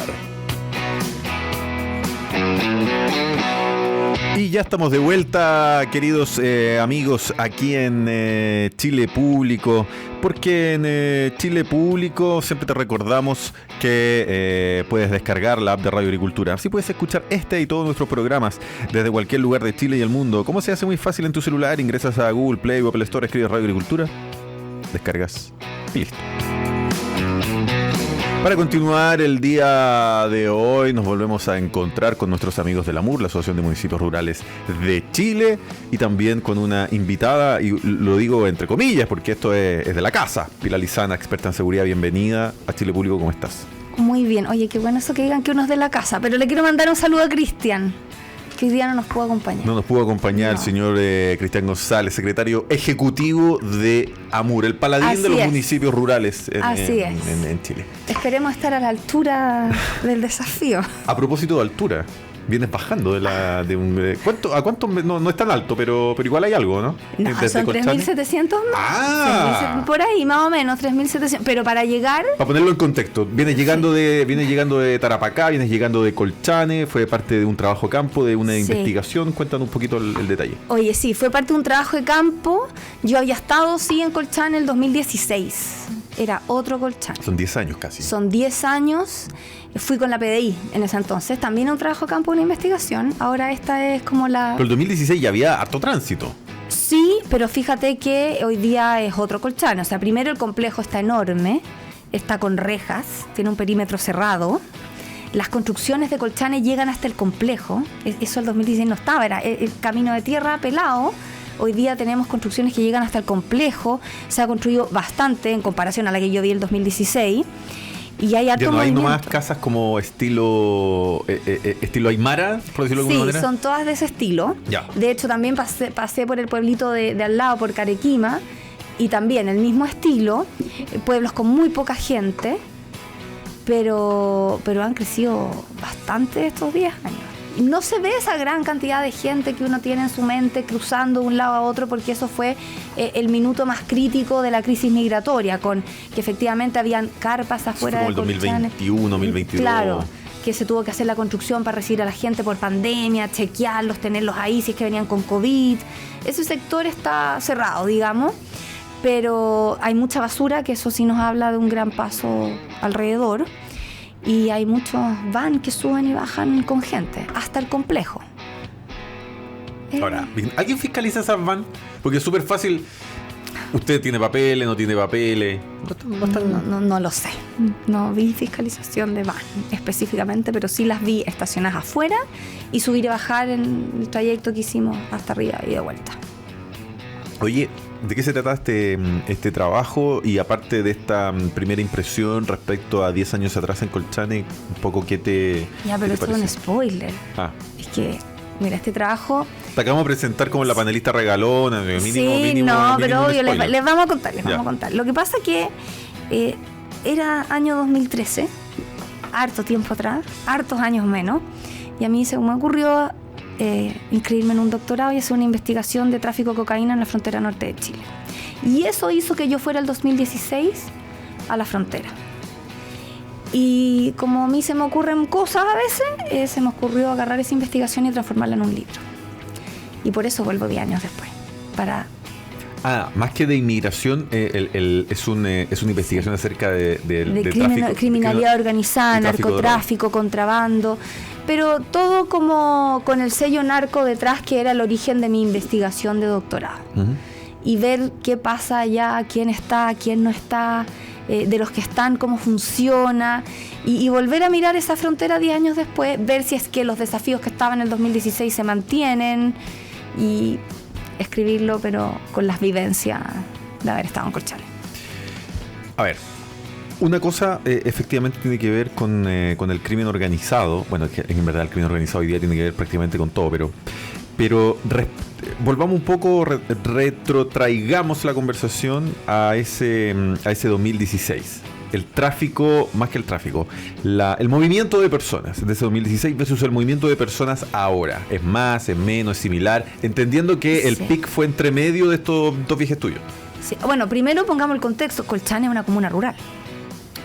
Y ya estamos de vuelta, queridos amigos, aquí en Chile Público, porque en Chile Público siempre te recordamos que puedes descargar la app de Radio Agricultura. Así puedes escuchar este y todos nuestros programas desde cualquier lugar de Chile y el mundo. ¿Cómo se hace? Muy fácil en tu celular, ingresas a Google Play o Apple Store, escribes Radio Agricultura, descargas y listo. Para continuar el día de hoy nos volvemos a encontrar con nuestros amigos de la AMUR, la Asociación de Municipios Rurales de Chile, y también con una invitada, y lo digo entre comillas porque esto es de la casa, Pilar Lizana, experta en seguridad. Bienvenida a Chile Público, ¿cómo estás? Muy bien, oye, qué bueno eso que digan que uno es de la casa, pero le quiero mandar un saludo a Cristian, que hoy día no nos pudo acompañar. No nos pudo acompañar el señor Cristian González, secretario ejecutivo de AMUR, el paladín de los municipios rurales en Chile. Esperemos estar a la altura del desafío. A propósito de altura, vienes bajando ¿a cuánto? No es tan alto, pero igual hay algo, ¿no? No, son 3.700. Por ahí, más o menos, 3.700. Pero para llegar... Para ponerlo en contexto, vienes llegando de Tarapacá, vienes llegando de Colchane, fue parte de un trabajo campo, de una investigación. Cuéntanos un poquito el detalle. Oye, sí, fue parte de un trabajo de campo. Yo había estado, en Colchane el 2016. Era otro Colchane. Son 10 años casi. Son 10 años. Fui con la PDI en ese entonces. También un trabajo de campo, una investigación. Ahora esta es como la... Pero el 2016 ya había harto tránsito. Sí, pero fíjate que hoy día es otro Colchane. O sea, primero el complejo está enorme. Está con rejas. Tiene un perímetro cerrado. Las construcciones de Colchane llegan hasta el complejo. Eso el 2016 no estaba. Era el camino de tierra pelado. Hoy día tenemos construcciones que llegan hasta el complejo. Se ha construido bastante en comparación a la que yo vi el 2016. Y hay harto Ya no hay movimiento. nomás casas como estilo Aymara, por decirlo de alguna manera. Sí, son todas de ese estilo. Ya. De hecho, también pasé por el pueblito de al lado, por Carequima, y también el mismo estilo, pueblos con muy poca gente, pero han crecido bastante estos 10 años. Y no se ve esa gran cantidad de gente que uno tiene en su mente cruzando de un lado a otro, porque eso fue el minuto más crítico de la crisis migratoria, con que efectivamente habían carpas afuera Fue como de el Colchane. 2021, 2022. Claro, que se tuvo que hacer la construcción para recibir a la gente por pandemia, chequearlos, tenerlos ahí si es que venían con COVID. Ese sector está cerrado, digamos, pero hay mucha basura, que eso sí nos habla de un gran paso alrededor. Y hay muchos van que suben y bajan con gente, hasta el complejo. Ahora, ¿alguien fiscaliza esas van? Porque es súper fácil. ¿Usted tiene papeles, no tiene papeles? No lo sé. No vi fiscalización de van específicamente, pero sí las vi estacionadas afuera y subir y bajar en el trayecto que hicimos hasta arriba y de vuelta. Oye, ¿de qué se trata este trabajo? Y aparte de esta primera impresión respecto a 10 años atrás en Colchane, un poco ¿qué te Ya, pero qué te esto es parece? un spoiler. Ah, Es que, mira, este trabajo... te acabamos de presentar como la panelista regalona, mínimo, sí, mínimo, no, mínimo pero un obvio, spoiler. les vamos a contar, les Ya. vamos a contar. Lo que pasa que era año 2013, harto tiempo atrás, hartos años menos, y a mí se me ocurrió inscribirme en un doctorado y hacer una investigación de tráfico de cocaína en la frontera norte de Chile. Y eso hizo que yo fuera el 2016 a la frontera. Y como a mí se me ocurren cosas a veces, se me ocurrió agarrar esa investigación y transformarla en un libro. Y por eso vuelvo 10 años después, para... Más que de inmigración, es una investigación acerca de criminalidad organizada, y tráfico de narcotráfico, contrabando, pero todo como con el sello narco detrás, que era el origen de mi investigación de doctorado. Ujú. Y ver qué pasa allá, quién está, quién no está, de los que están, cómo funciona, y volver a mirar esa frontera 10 años después, ver si es que los desafíos que estaban en el 2016 se mantienen, y escribirlo, pero con las vivencias de haber estado en Colchane. A ver, una cosa efectivamente tiene que ver con el crimen organizado. Bueno, es que en verdad el crimen organizado hoy día tiene que ver prácticamente con todo, pero volvamos un poco, retrotraigamos la conversación a ese 2016. El tráfico, más que el tráfico, el movimiento de personas de ese 2016 versus el movimiento de personas ahora. ¿Es más, es menos, es similar? Entendiendo que el Sí. pic fue entre medio de estos dos viajes tuyos. Sí. Bueno, primero pongamos el contexto. Colchane es una comuna rural.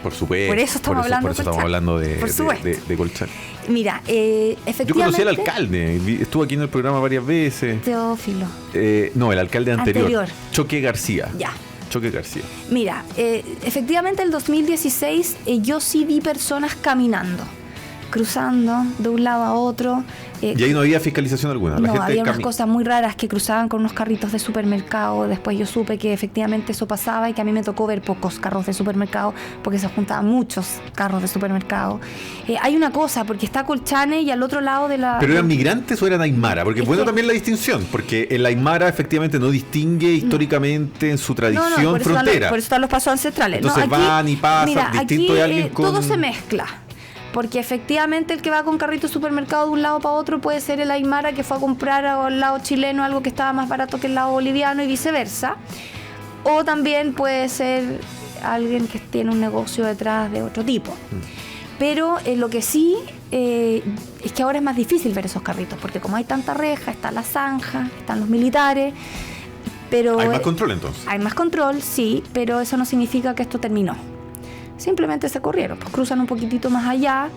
Por supuesto. Por eso estamos hablando por eso de estamos Colchane. hablando Por supuesto. de Colchane. Mira, Yo efectivamente... conocí al alcalde, estuvo aquí en el programa varias veces. Teófilo. No, el alcalde anterior. Anterior. Choque García. Ya. Choque García. Mira, efectivamente el 2016 yo sí vi personas caminando, cruzando de un lado a otro. Y ahí no había fiscalización alguna. La No, gente había unas cosas muy raras que cruzaban con unos carritos de supermercado. Después yo supe que efectivamente eso pasaba y que a mí me tocó ver pocos carros de supermercado porque se juntaban muchos carros de supermercado. Hay una cosa, porque está Colchane y al otro lado de la... ¿Pero eran migrantes o eran aymara? Porque Es bueno que- también la distinción, porque el aymara efectivamente no distingue históricamente en su tradición por eso frontera. por eso están los pasos ancestrales. Entonces No, aquí, van y pasan, mira, distinto aquí, de alguien con... todo se mezcla. Porque efectivamente el que va con carrito de supermercado de un lado para otro puede ser el aymara que fue a comprar al lado chileno algo que estaba más barato que el lado boliviano y viceversa. O también puede ser alguien que tiene un negocio detrás de otro tipo. Pero lo que sí es que ahora es más difícil ver esos carritos, porque como hay tanta reja, está la zanja, están los militares, pero... Hay más control entonces. Hay más control, sí, pero eso no significa que esto terminó. Simplemente se corrieron, pues cruzan un poquitito más allá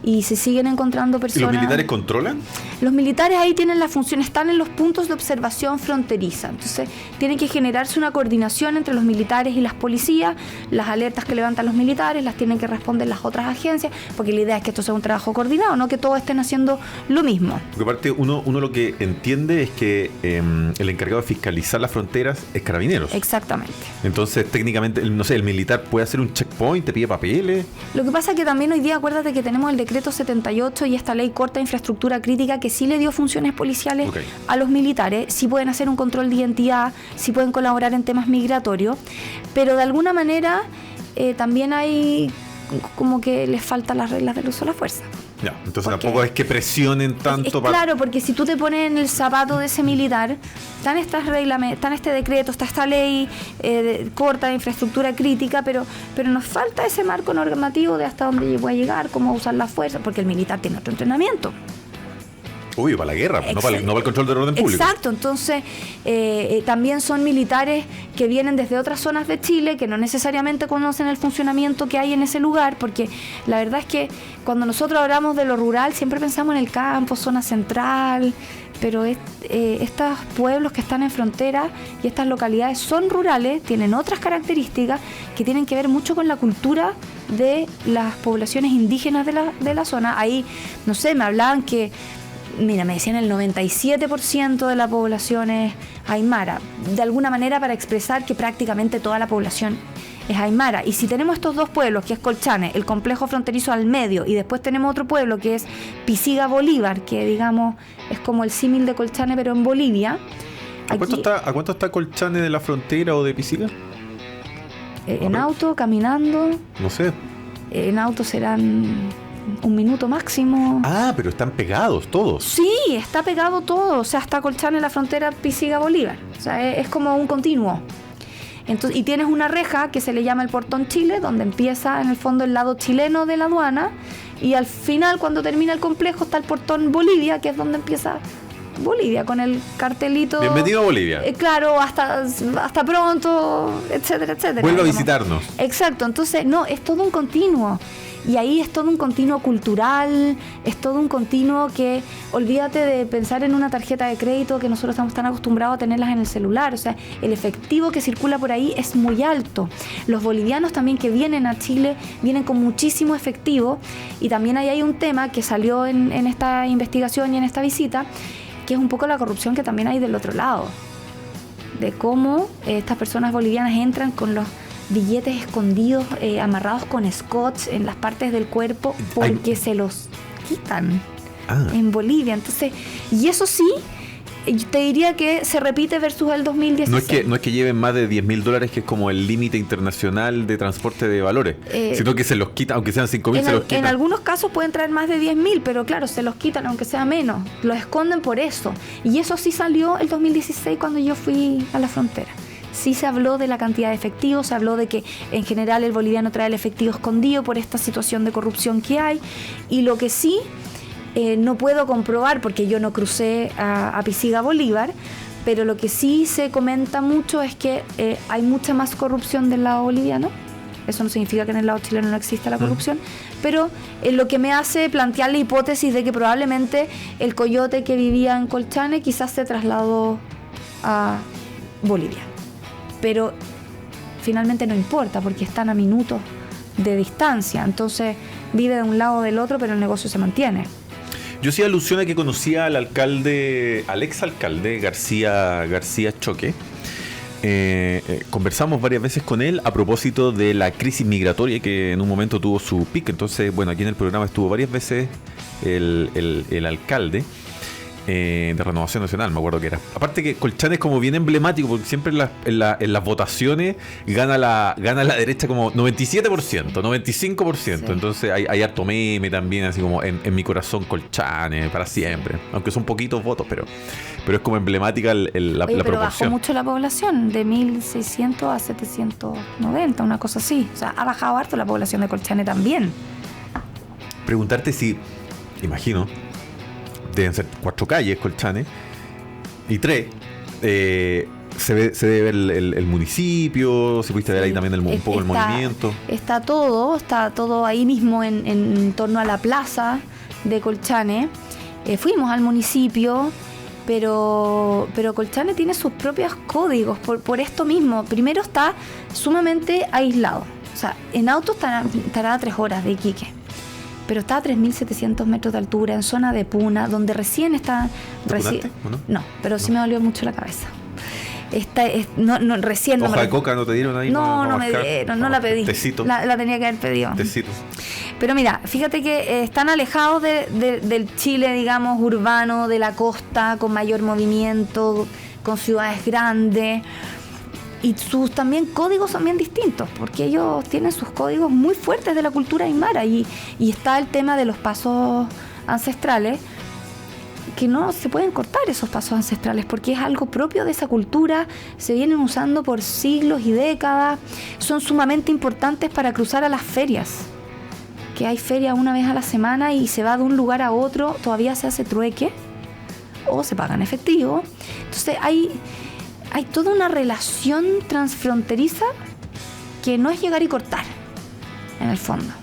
y se siguen encontrando ¿Y personas. los militares controlan? Los militares ahí tienen la función, están en los puntos de observación fronteriza. Entonces, tiene que generarse una coordinación entre los militares y las policías. Las alertas que levantan los militares las tienen que responder las otras agencias, porque la idea es que esto sea un trabajo coordinado, no que todos estén haciendo lo mismo. Porque aparte uno lo que entiende es que el encargado de fiscalizar las fronteras es Carabineros. Exactamente. Entonces técnicamente, no sé, el militar puede hacer un checkpoint, te pide papeles. Lo que pasa es que también hoy día, acuérdate que tenemos el decreto 78 y esta ley corta de infraestructura crítica que sí le dio funciones policiales Ok. a los militares, sí pueden hacer un control de identidad, sí pueden colaborar en temas migratorios, pero de alguna manera también hay como que les faltan las reglas del uso de la fuerza. Ya, entonces Porque tampoco es que presionen tanto Claro, porque si tú te pones en el zapato de ese militar, están estas reglas, está este decreto, está esta ley corta de infraestructura crítica, pero nos falta ese marco normativo de hasta dónde voy a llegar, cómo usar la fuerza, porque el militar tiene otro entrenamiento. Uy, para la guerra, no para el control del orden público. Exacto, entonces también son militares que vienen desde otras zonas de Chile, que no necesariamente conocen el funcionamiento que hay en ese lugar, porque la verdad es que cuando nosotros hablamos de lo rural siempre pensamos en el campo, zona central, pero estos pueblos que están en frontera y estas localidades son rurales, tienen otras características que tienen que ver mucho con la cultura de las poblaciones indígenas de la zona. Ahí, no sé, me hablaban que mira, me decían el 97% de la población es aymara, de alguna manera para expresar que prácticamente toda la población es aymara. Y si tenemos estos dos pueblos, que es Colchane, el complejo fronterizo al medio, y después tenemos otro pueblo que es Pisiga Bolívar, que digamos es como el símil de Colchane pero en Bolivia. ¿A cuánto está Colchane de la frontera o de Pisiga? En auto, caminando. No sé. En auto serán 1 minuto máximo. Ah, pero están pegados todos. Sí, está pegado todo. O sea, está Colchane en la frontera Pisiga-Bolívar. O sea, es como un continuo. Entonces, y tienes una reja que se le llama el Portón Chile, donde empieza en el fondo el lado chileno de la aduana, y al final, cuando termina el complejo, está el Portón Bolivia, que es donde empieza Bolivia, con el cartelito. Bienvenido a Bolivia. Claro, hasta pronto, etcétera, etcétera. Vuelve a visitarnos. Exacto, entonces, no, es todo un continuo. Y ahí es todo un continuo cultural, es todo un continuo que, olvídate de pensar en una tarjeta de crédito que nosotros estamos tan acostumbrados a tenerlas en el celular. O sea, el efectivo que circula por ahí es muy alto. Los bolivianos también que vienen a Chile vienen con muchísimo efectivo. Y también ahí hay un tema que salió en esta investigación y en esta visita, que es un poco la corrupción que también hay del otro lado. De cómo estas personas bolivianas entran con los billetes escondidos, amarrados con scotch en las partes del cuerpo, porque se los quitan en Bolivia. Entonces, y eso sí, yo te diría que se repite versus el 2016. No es que lleven más de $10,000, que es como el límite internacional de transporte de valores, sino que se los quitan, aunque sean 5,000, se los quitan. En algunos casos pueden traer más de 10,000, pero claro, se los quitan aunque sea menos. Los esconden por eso. Y eso sí salió el 2016 cuando yo fui a la frontera. Sí se habló de la cantidad de efectivos, se habló de que en general el boliviano trae el efectivo escondido por esta situación de corrupción que hay. Y lo que sí no puedo comprobar, porque yo no crucé a Pisiga Bolívar, pero lo que sí se comenta mucho es que hay mucha más corrupción del lado boliviano. Eso no significa que en el lado chileno no exista la corrupción, pero lo que me hace plantear la hipótesis de que probablemente el coyote que vivía en Colchane quizás se trasladó a Bolivia. Pero finalmente no importa, porque están a minutos de distancia. Entonces vive de un lado o del otro, pero el negocio se mantiene. Yo sí alusión a que conocía al exalcalde García Choque. Conversamos varias veces con él a propósito de la crisis migratoria que en un momento tuvo su pico. Entonces, bueno, aquí en el programa estuvo varias veces el alcalde de Renovación Nacional, me acuerdo que era. Aparte que Colchane es como bien emblemático, porque siempre en las votaciones gana la derecha como 97%, 95%. Sí. Entonces hay harto meme también, así como en mi corazón Colchane, para siempre. Aunque son poquitos votos, pero es como emblemática la pero proporción. Bajó mucho la población, de 1.600 a 790, una cosa así. O sea, ha bajado harto la población de Colchane también. Preguntarte si, imagino, deben ser 4 calles Colchane y 3. Se debe ver el municipio, se pudiste ver ahí también un poco el movimiento. Está todo ahí mismo en torno a la plaza de Colchane. Fuimos al municipio, pero Colchane tiene sus propios códigos por esto mismo. Primero, está sumamente aislado. O sea, en auto estará a 3 horas de Iquique, pero está a 3.700 metros de altura, en zona de Puna, donde recién está... No, pero sí me dolió mucho la cabeza. Recién... ¿Hoja de coca no te dieron ahí? No me dieron, no la pedí. Tecito. La tenía que haber pedido. Tecito. Pero mira, fíjate que están alejados del Chile, digamos, urbano, de la costa, con mayor movimiento, con ciudades grandes. Y sus también códigos son bien distintos, porque ellos tienen sus códigos muy fuertes de la cultura aymara. Y está el tema de los pasos ancestrales, que no se pueden cortar esos pasos ancestrales, porque es algo propio de esa cultura, se vienen usando por siglos y décadas, son sumamente importantes para cruzar a las ferias, que hay feria una vez a la semana y se va de un lugar a otro, todavía se hace trueque o se paga en efectivo. Entonces hay toda una relación transfronteriza que no es llegar y cortar, en el fondo.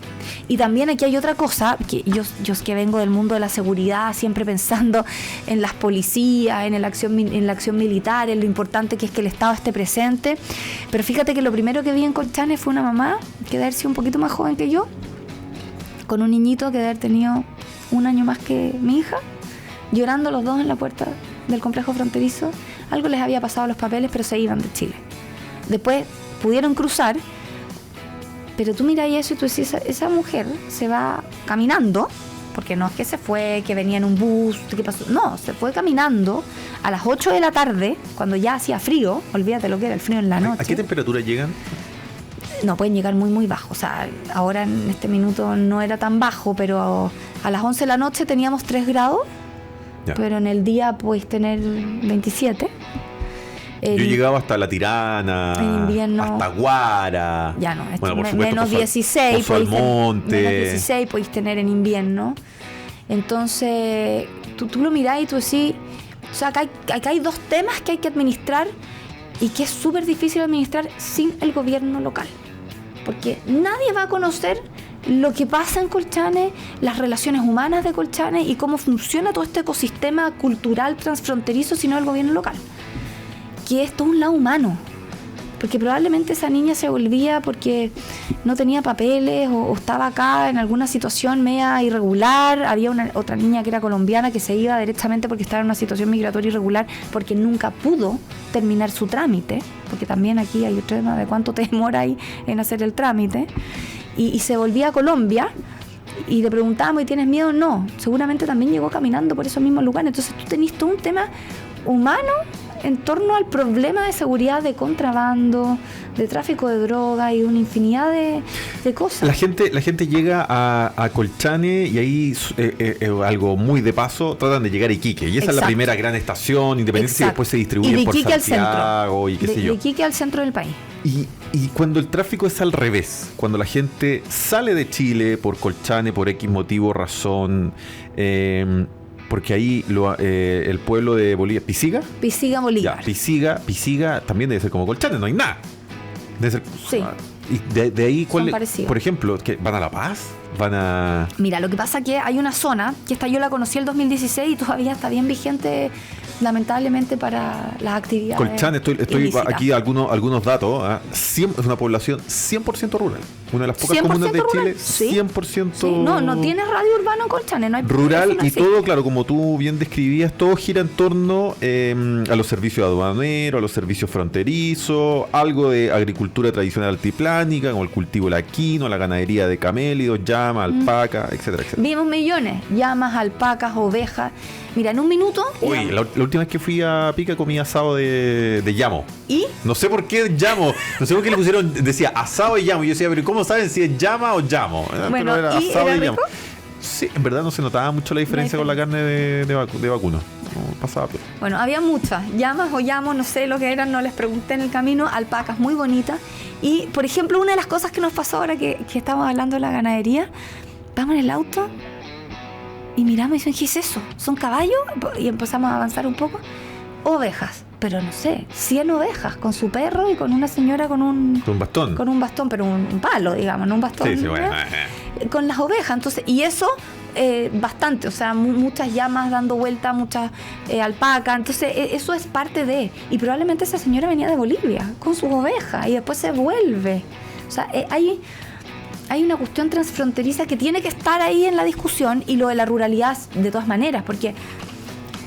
Y también aquí hay otra cosa, que yo que vengo del mundo de la seguridad, siempre pensando en las policías, en la acción militar, en lo importante que es que el Estado esté presente. Pero fíjate que lo primero que vi en Colchane fue una mamá, que debe haber sido un poquito más joven que yo, con un niñito que debe haber tenido 1 año más que mi hija, llorando los dos en la puerta del complejo fronterizo. Algo les había pasado a los papeles, pero se iban de Chile. Después pudieron cruzar. Pero tú miras eso y tú decís, esa mujer se va caminando, porque no es que se fue, que venía en un bus, ¿qué pasó? No, se fue caminando a las 8 de la tarde, cuando ya hacía frío, olvídate lo que era el frío en la noche. ¿A qué temperatura llegan? No, pueden llegar muy, muy bajo. O sea, ahora en este minuto no era tan bajo, pero a las 11 de la noche teníamos 3 grados, ya. Pero en el día podéis tener 27. Yo llegaba hasta La Tirana, en invierno, hasta Guara. Ya no, bueno, por supuesto, menos 16. Pozo Almonte. Menos 16 podéis tener en invierno. Entonces, tú lo mirás y tú decís, o sea, acá hay 2 temas que hay que administrar y que es súper difícil administrar sin el gobierno local. Porque nadie va a conocer lo que pasa en Colchane, las relaciones humanas de Colchane y cómo funciona todo este ecosistema cultural transfronterizo, sino el gobierno local. Que es todo un lado humano, porque probablemente esa niña se volvía porque no tenía papeles o estaba acá en alguna situación media irregular. Había otra niña que era colombiana que se iba directamente porque estaba en una situación migratoria irregular porque nunca pudo terminar su trámite, porque también aquí hay otro tema de cuánto te demora ahí en hacer el trámite, y se volvía a Colombia. Y le preguntábamos, ¿y tienes miedo? No, seguramente también llegó caminando por esos mismos lugares. Entonces tú tenés todo un tema humano en torno al problema de seguridad, de contrabando, de tráfico de droga y una infinidad de cosas. La gente llega a Colchane y ahí algo muy de paso tratan de llegar a Iquique, y esa Exacto. es la primera gran estación independiente. Exacto. Y después se distribuye por Santiago y qué sé yo. De Iquique al centro del país. Y cuando el tráfico es al revés, cuando la gente sale de Chile por Colchane por X motivo, razón, porque ahí el pueblo de Bolivia, ¿Pisiga? Pisiga, Bolívar. Ya, Pisiga también debe ser como Colchane, no hay nada. Debe ser, sí. Y de ahí, ¿cuál es? Por ejemplo, ¿que van a La Paz? ¿Van a...? Mira, lo que pasa es que hay una zona, que esta yo la conocí el 2016 y todavía está bien vigente, lamentablemente, para las actividades. Colchane, estoy aquí algunos datos. Es una población 100% rural. Una de las pocas comunas de Chile, sí. 100%... Sí, no tiene radio urbano en Colchane. No hay rural y todo, claro, como tú bien describías, todo gira en torno a los servicios aduaneros, a los servicios fronterizos, algo de agricultura tradicional altiplánica, como el cultivo de la quinoa, la ganadería de camélidos, llamas, alpacas, etcétera, etcétera. Vimos millones, llamas, alpacas, ovejas. Mira, en un minuto... Uy, la última vez que fui a Pica comí asado de llamo. ¿Y? No sé por qué llamo. No sé por qué le pusieron, decía asado y llamo. Y yo decía, pero ¿cómo saben si es llama o llamo? Bueno, pero era asado ¿era y llamo. rico? Sí, en verdad no se notaba mucho la diferencia con la carne de vacuno. No pasaba peor. Bueno, había muchas. Llamas o llamos, no sé lo que eran, no les pregunté en el camino. Alpacas muy bonitas. Y, por ejemplo, una de las cosas que nos pasó ahora que estamos hablando de la ganadería, vamos en el auto y miramos y dicen, ¿qué es eso? ¿Son caballos? Y empezamos a avanzar un poco. Ovejas, pero no sé, 100 ovejas con su perro y con una señora con un bastón. Con un bastón, pero un palo, digamos, no un bastón. Sí, bueno. Con las ovejas, entonces, y eso bastante, o sea, muchas llamas dando vuelta, muchas alpacas, entonces eso es parte de, y probablemente esa señora venía de Bolivia con sus ovejas y después se vuelve, o sea, hay una cuestión transfronteriza que tiene que estar ahí en la discusión, y lo de la ruralidad de todas maneras, porque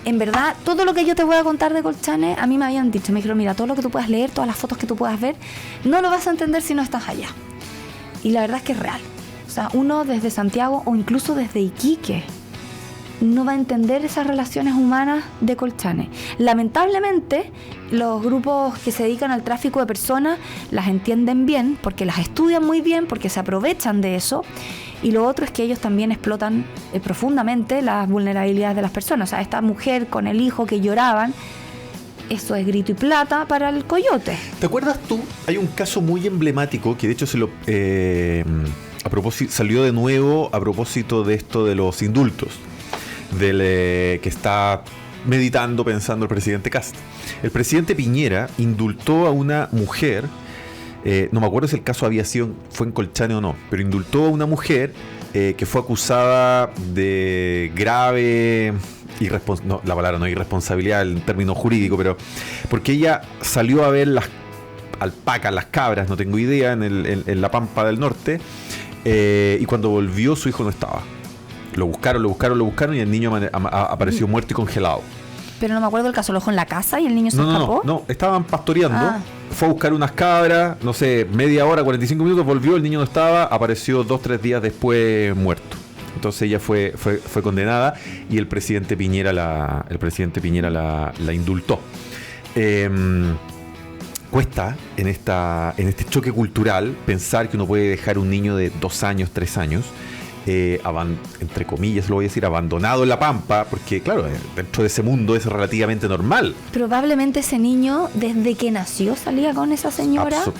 en verdad todo lo que yo te voy a contar de Colchane, a mí me habían dicho, me dijeron, mira, todo lo que tú puedas leer, todas las fotos que tú puedas ver, no lo vas a entender si no estás allá, y la verdad es que es real. O sea, uno desde Santiago o incluso desde Iquique no va a entender esas relaciones humanas de Colchane. Lamentablemente, los grupos que se dedican al tráfico de personas las entienden bien, porque las estudian muy bien, porque se aprovechan de eso. Y lo otro es que ellos también explotan profundamente las vulnerabilidades de las personas. O sea, esta mujer con el hijo que lloraban, eso es grito y plata para el coyote. ¿Te acuerdas tú? Hay un caso muy emblemático que de hecho a propósito, salió de nuevo a propósito de esto de los indultos, que está meditando, pensando el presidente Kast. El presidente Piñera indultó a una mujer, no me acuerdo si el caso fue en Colchane o no, pero indultó a una mujer que fue acusada de grave... la palabra no es irresponsabilidad, el término jurídico, pero porque ella salió a ver las alpacas, las cabras, no tengo idea, en la Pampa del Norte, y cuando volvió su hijo no estaba. Lo buscaron y el niño apareció muerto y congelado. Pero no me acuerdo el caso, lo dejó en la casa y el niño se escapó. No, estaban pastoreando, fue a buscar unas cabras, no sé, media hora, 45 minutos, volvió, el niño no estaba, apareció 2-3 días después muerto. Entonces ella fue condenada y el presidente Piñera la indultó. Cuesta en este choque cultural pensar que uno puede dejar un niño de 2 años, 3 años, entre comillas lo voy a decir, abandonado en la Pampa, porque claro, dentro de ese mundo es relativamente normal. Probablemente ese niño desde que nació salía con esa señora sí.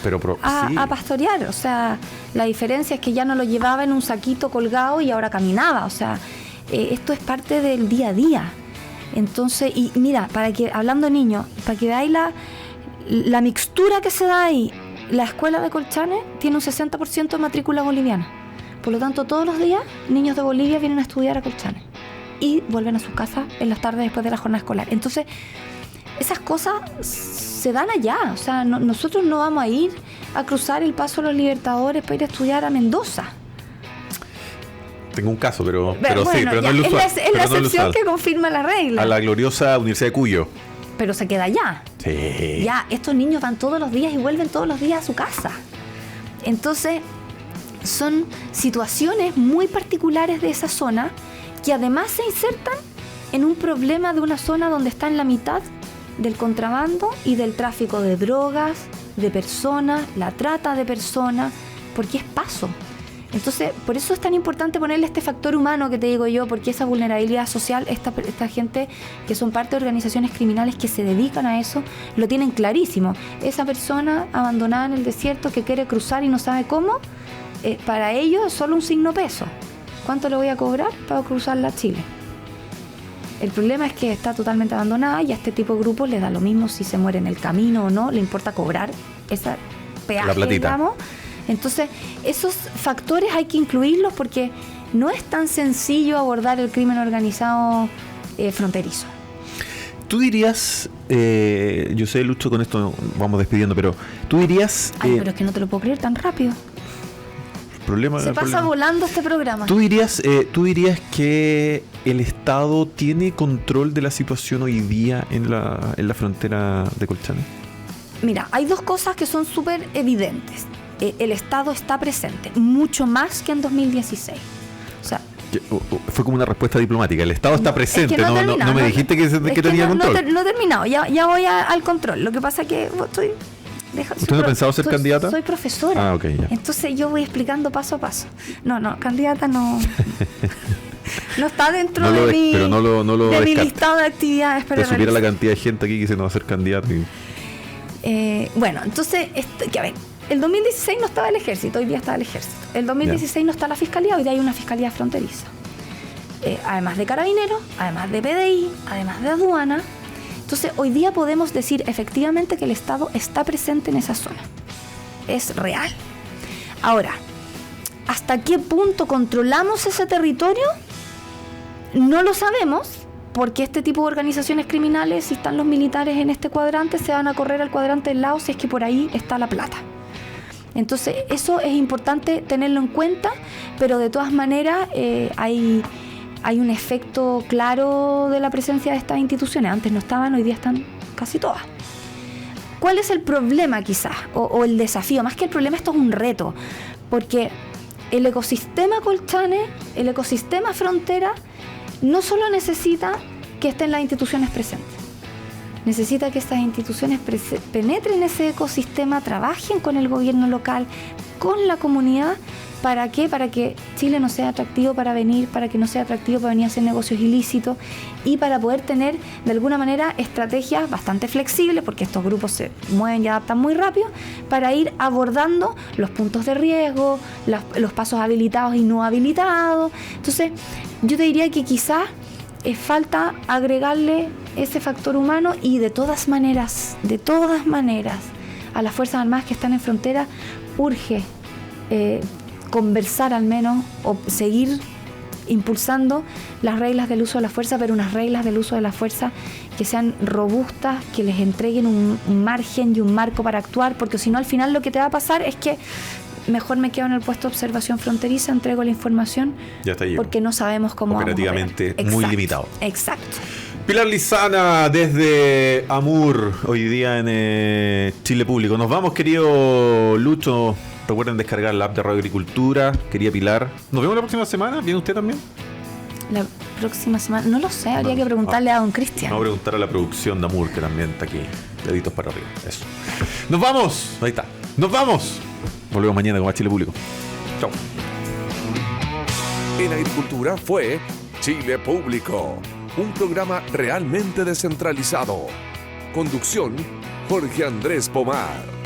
a pastorear. O sea, la diferencia es que ya no lo llevaba en un saquito colgado y ahora caminaba. O sea, esto es parte del día a día. Entonces, y mira, hablando de niños, para que veáis la mixtura que se da ahí, la escuela de Colchane tiene un 60% de matrícula boliviana. Por lo tanto, todos los días, niños de Bolivia vienen a estudiar a Colchane y vuelven a sus casas en las tardes después de la jornada escolar. Entonces, esas cosas se dan allá. O sea, nosotros no vamos a ir a cruzar el Paso de los Libertadores para ir a estudiar a Mendoza. Tengo un caso, pero bueno, sí, pero no es lo usual. Es la excepción que confirma la regla. A la gloriosa Universidad de Cuyo. Pero se queda allá. Sí. Ya, estos niños van todos los días y vuelven todos los días a su casa. Entonces, son situaciones muy particulares de esa zona que además se insertan en un problema de una zona donde está en la mitad del contrabando y del tráfico de drogas, de personas, la trata de personas, porque es paso. Entonces, por eso es tan importante ponerle este factor humano que te digo yo, porque esa vulnerabilidad social, esta gente que son parte de organizaciones criminales que se dedican a eso, lo tienen clarísimo. Esa persona abandonada en el desierto que quiere cruzar y no sabe cómo, para ellos es solo un signo peso. ¿Cuánto le voy a cobrar para cruzarla a Chile? El problema es que está totalmente abandonada y a este tipo de grupos les da lo mismo si se muere en el camino o no, le importa cobrar ese peaje, digamos. Entonces, esos factores hay que incluirlos porque no es tan sencillo abordar el crimen organizado fronterizo. Tú dirías, yo sé, Lucho, con esto vamos despidiendo, pero tú dirías... pero es que no te lo puedo creer tan rápido. Se pasa volando este programa. ¿Tú dirías que el Estado tiene control de la situación hoy día en la frontera de Colchane? Mira, hay dos cosas que son súper evidentes. El Estado está presente, mucho más que en 2016. O sea, fue como una respuesta diplomática. El Estado está presente, es que no me dijiste que tenía control. No he terminado, ya voy al control. Lo que pasa es que estoy... ¿Usted no ha pensado ser candidata? Soy profesora. Ok, ya. Entonces yo voy explicando paso a paso. No, candidata no. No está dentro de mi listado de actividades para te supiera la cantidad de gente aquí que se nos va a hacer candidato. Bueno, entonces, a ver, el 2016 no estaba el ejército, hoy día está el ejército. El 2016 no está la fiscalía, hoy día hay una fiscalía fronteriza. Además de carabineros, además de PDI, además de aduana. Entonces, hoy día podemos decir efectivamente que el Estado está presente en esa zona. Es real. Ahora, ¿hasta qué punto controlamos ese territorio? No lo sabemos, porque este tipo de organizaciones criminales, si están los militares en este cuadrante, se van a correr al cuadrante del lado si es que por ahí está la plata. Entonces, eso es importante tenerlo en cuenta, pero de todas maneras hay un efecto claro de la presencia de estas instituciones. Antes no estaban, hoy día están casi todas. ¿Cuál es el problema quizás? O el desafío. Más que el problema, esto es un reto. Porque el ecosistema Colchane, el ecosistema frontera, no solo necesita que estén las instituciones presentes, necesita que estas instituciones penetren ese ecosistema, trabajen con el gobierno local, con la comunidad. ¿Para qué? Para que Chile no sea atractivo para venir, para que no sea atractivo para venir a hacer negocios ilícitos y para poder tener de alguna manera estrategias bastante flexibles, porque estos grupos se mueven y adaptan muy rápido, para ir abordando los puntos de riesgo, los pasos habilitados y no habilitados. Entonces, yo te diría que quizás falta agregarle ese factor humano y de todas maneras, a las Fuerzas Armadas que están en frontera, urge conversar al menos o seguir impulsando las reglas del uso de la fuerza, pero unas reglas del uso de la fuerza que sean robustas, que les entreguen un margen y un marco para actuar, porque si no al final lo que te va a pasar es que mejor me quedo en el puesto de observación fronteriza, entrego la información, ya está lleno, porque no sabemos cómo operativamente vamos a muy limitado. Exacto. Pilar Lizana desde Amur, hoy día en Chile Público. Nos vamos, querido Lucho. Recuerden descargar la app de Radio Agricultura. Querida Pilar. Nos vemos la próxima semana. ¿Viene usted también? La próxima semana, no lo sé, habría que preguntarle a don Cristian. Vamos a preguntar a la producción de Amur, que también está aquí. Deditos para arriba. Eso. Nos vamos. Ahí está. Nos vamos. Volvemos mañana con más Chile Público. Chao. En Agricultura fue Chile Público, un programa realmente descentralizado. Conducción, Jorge Andrés Pomar.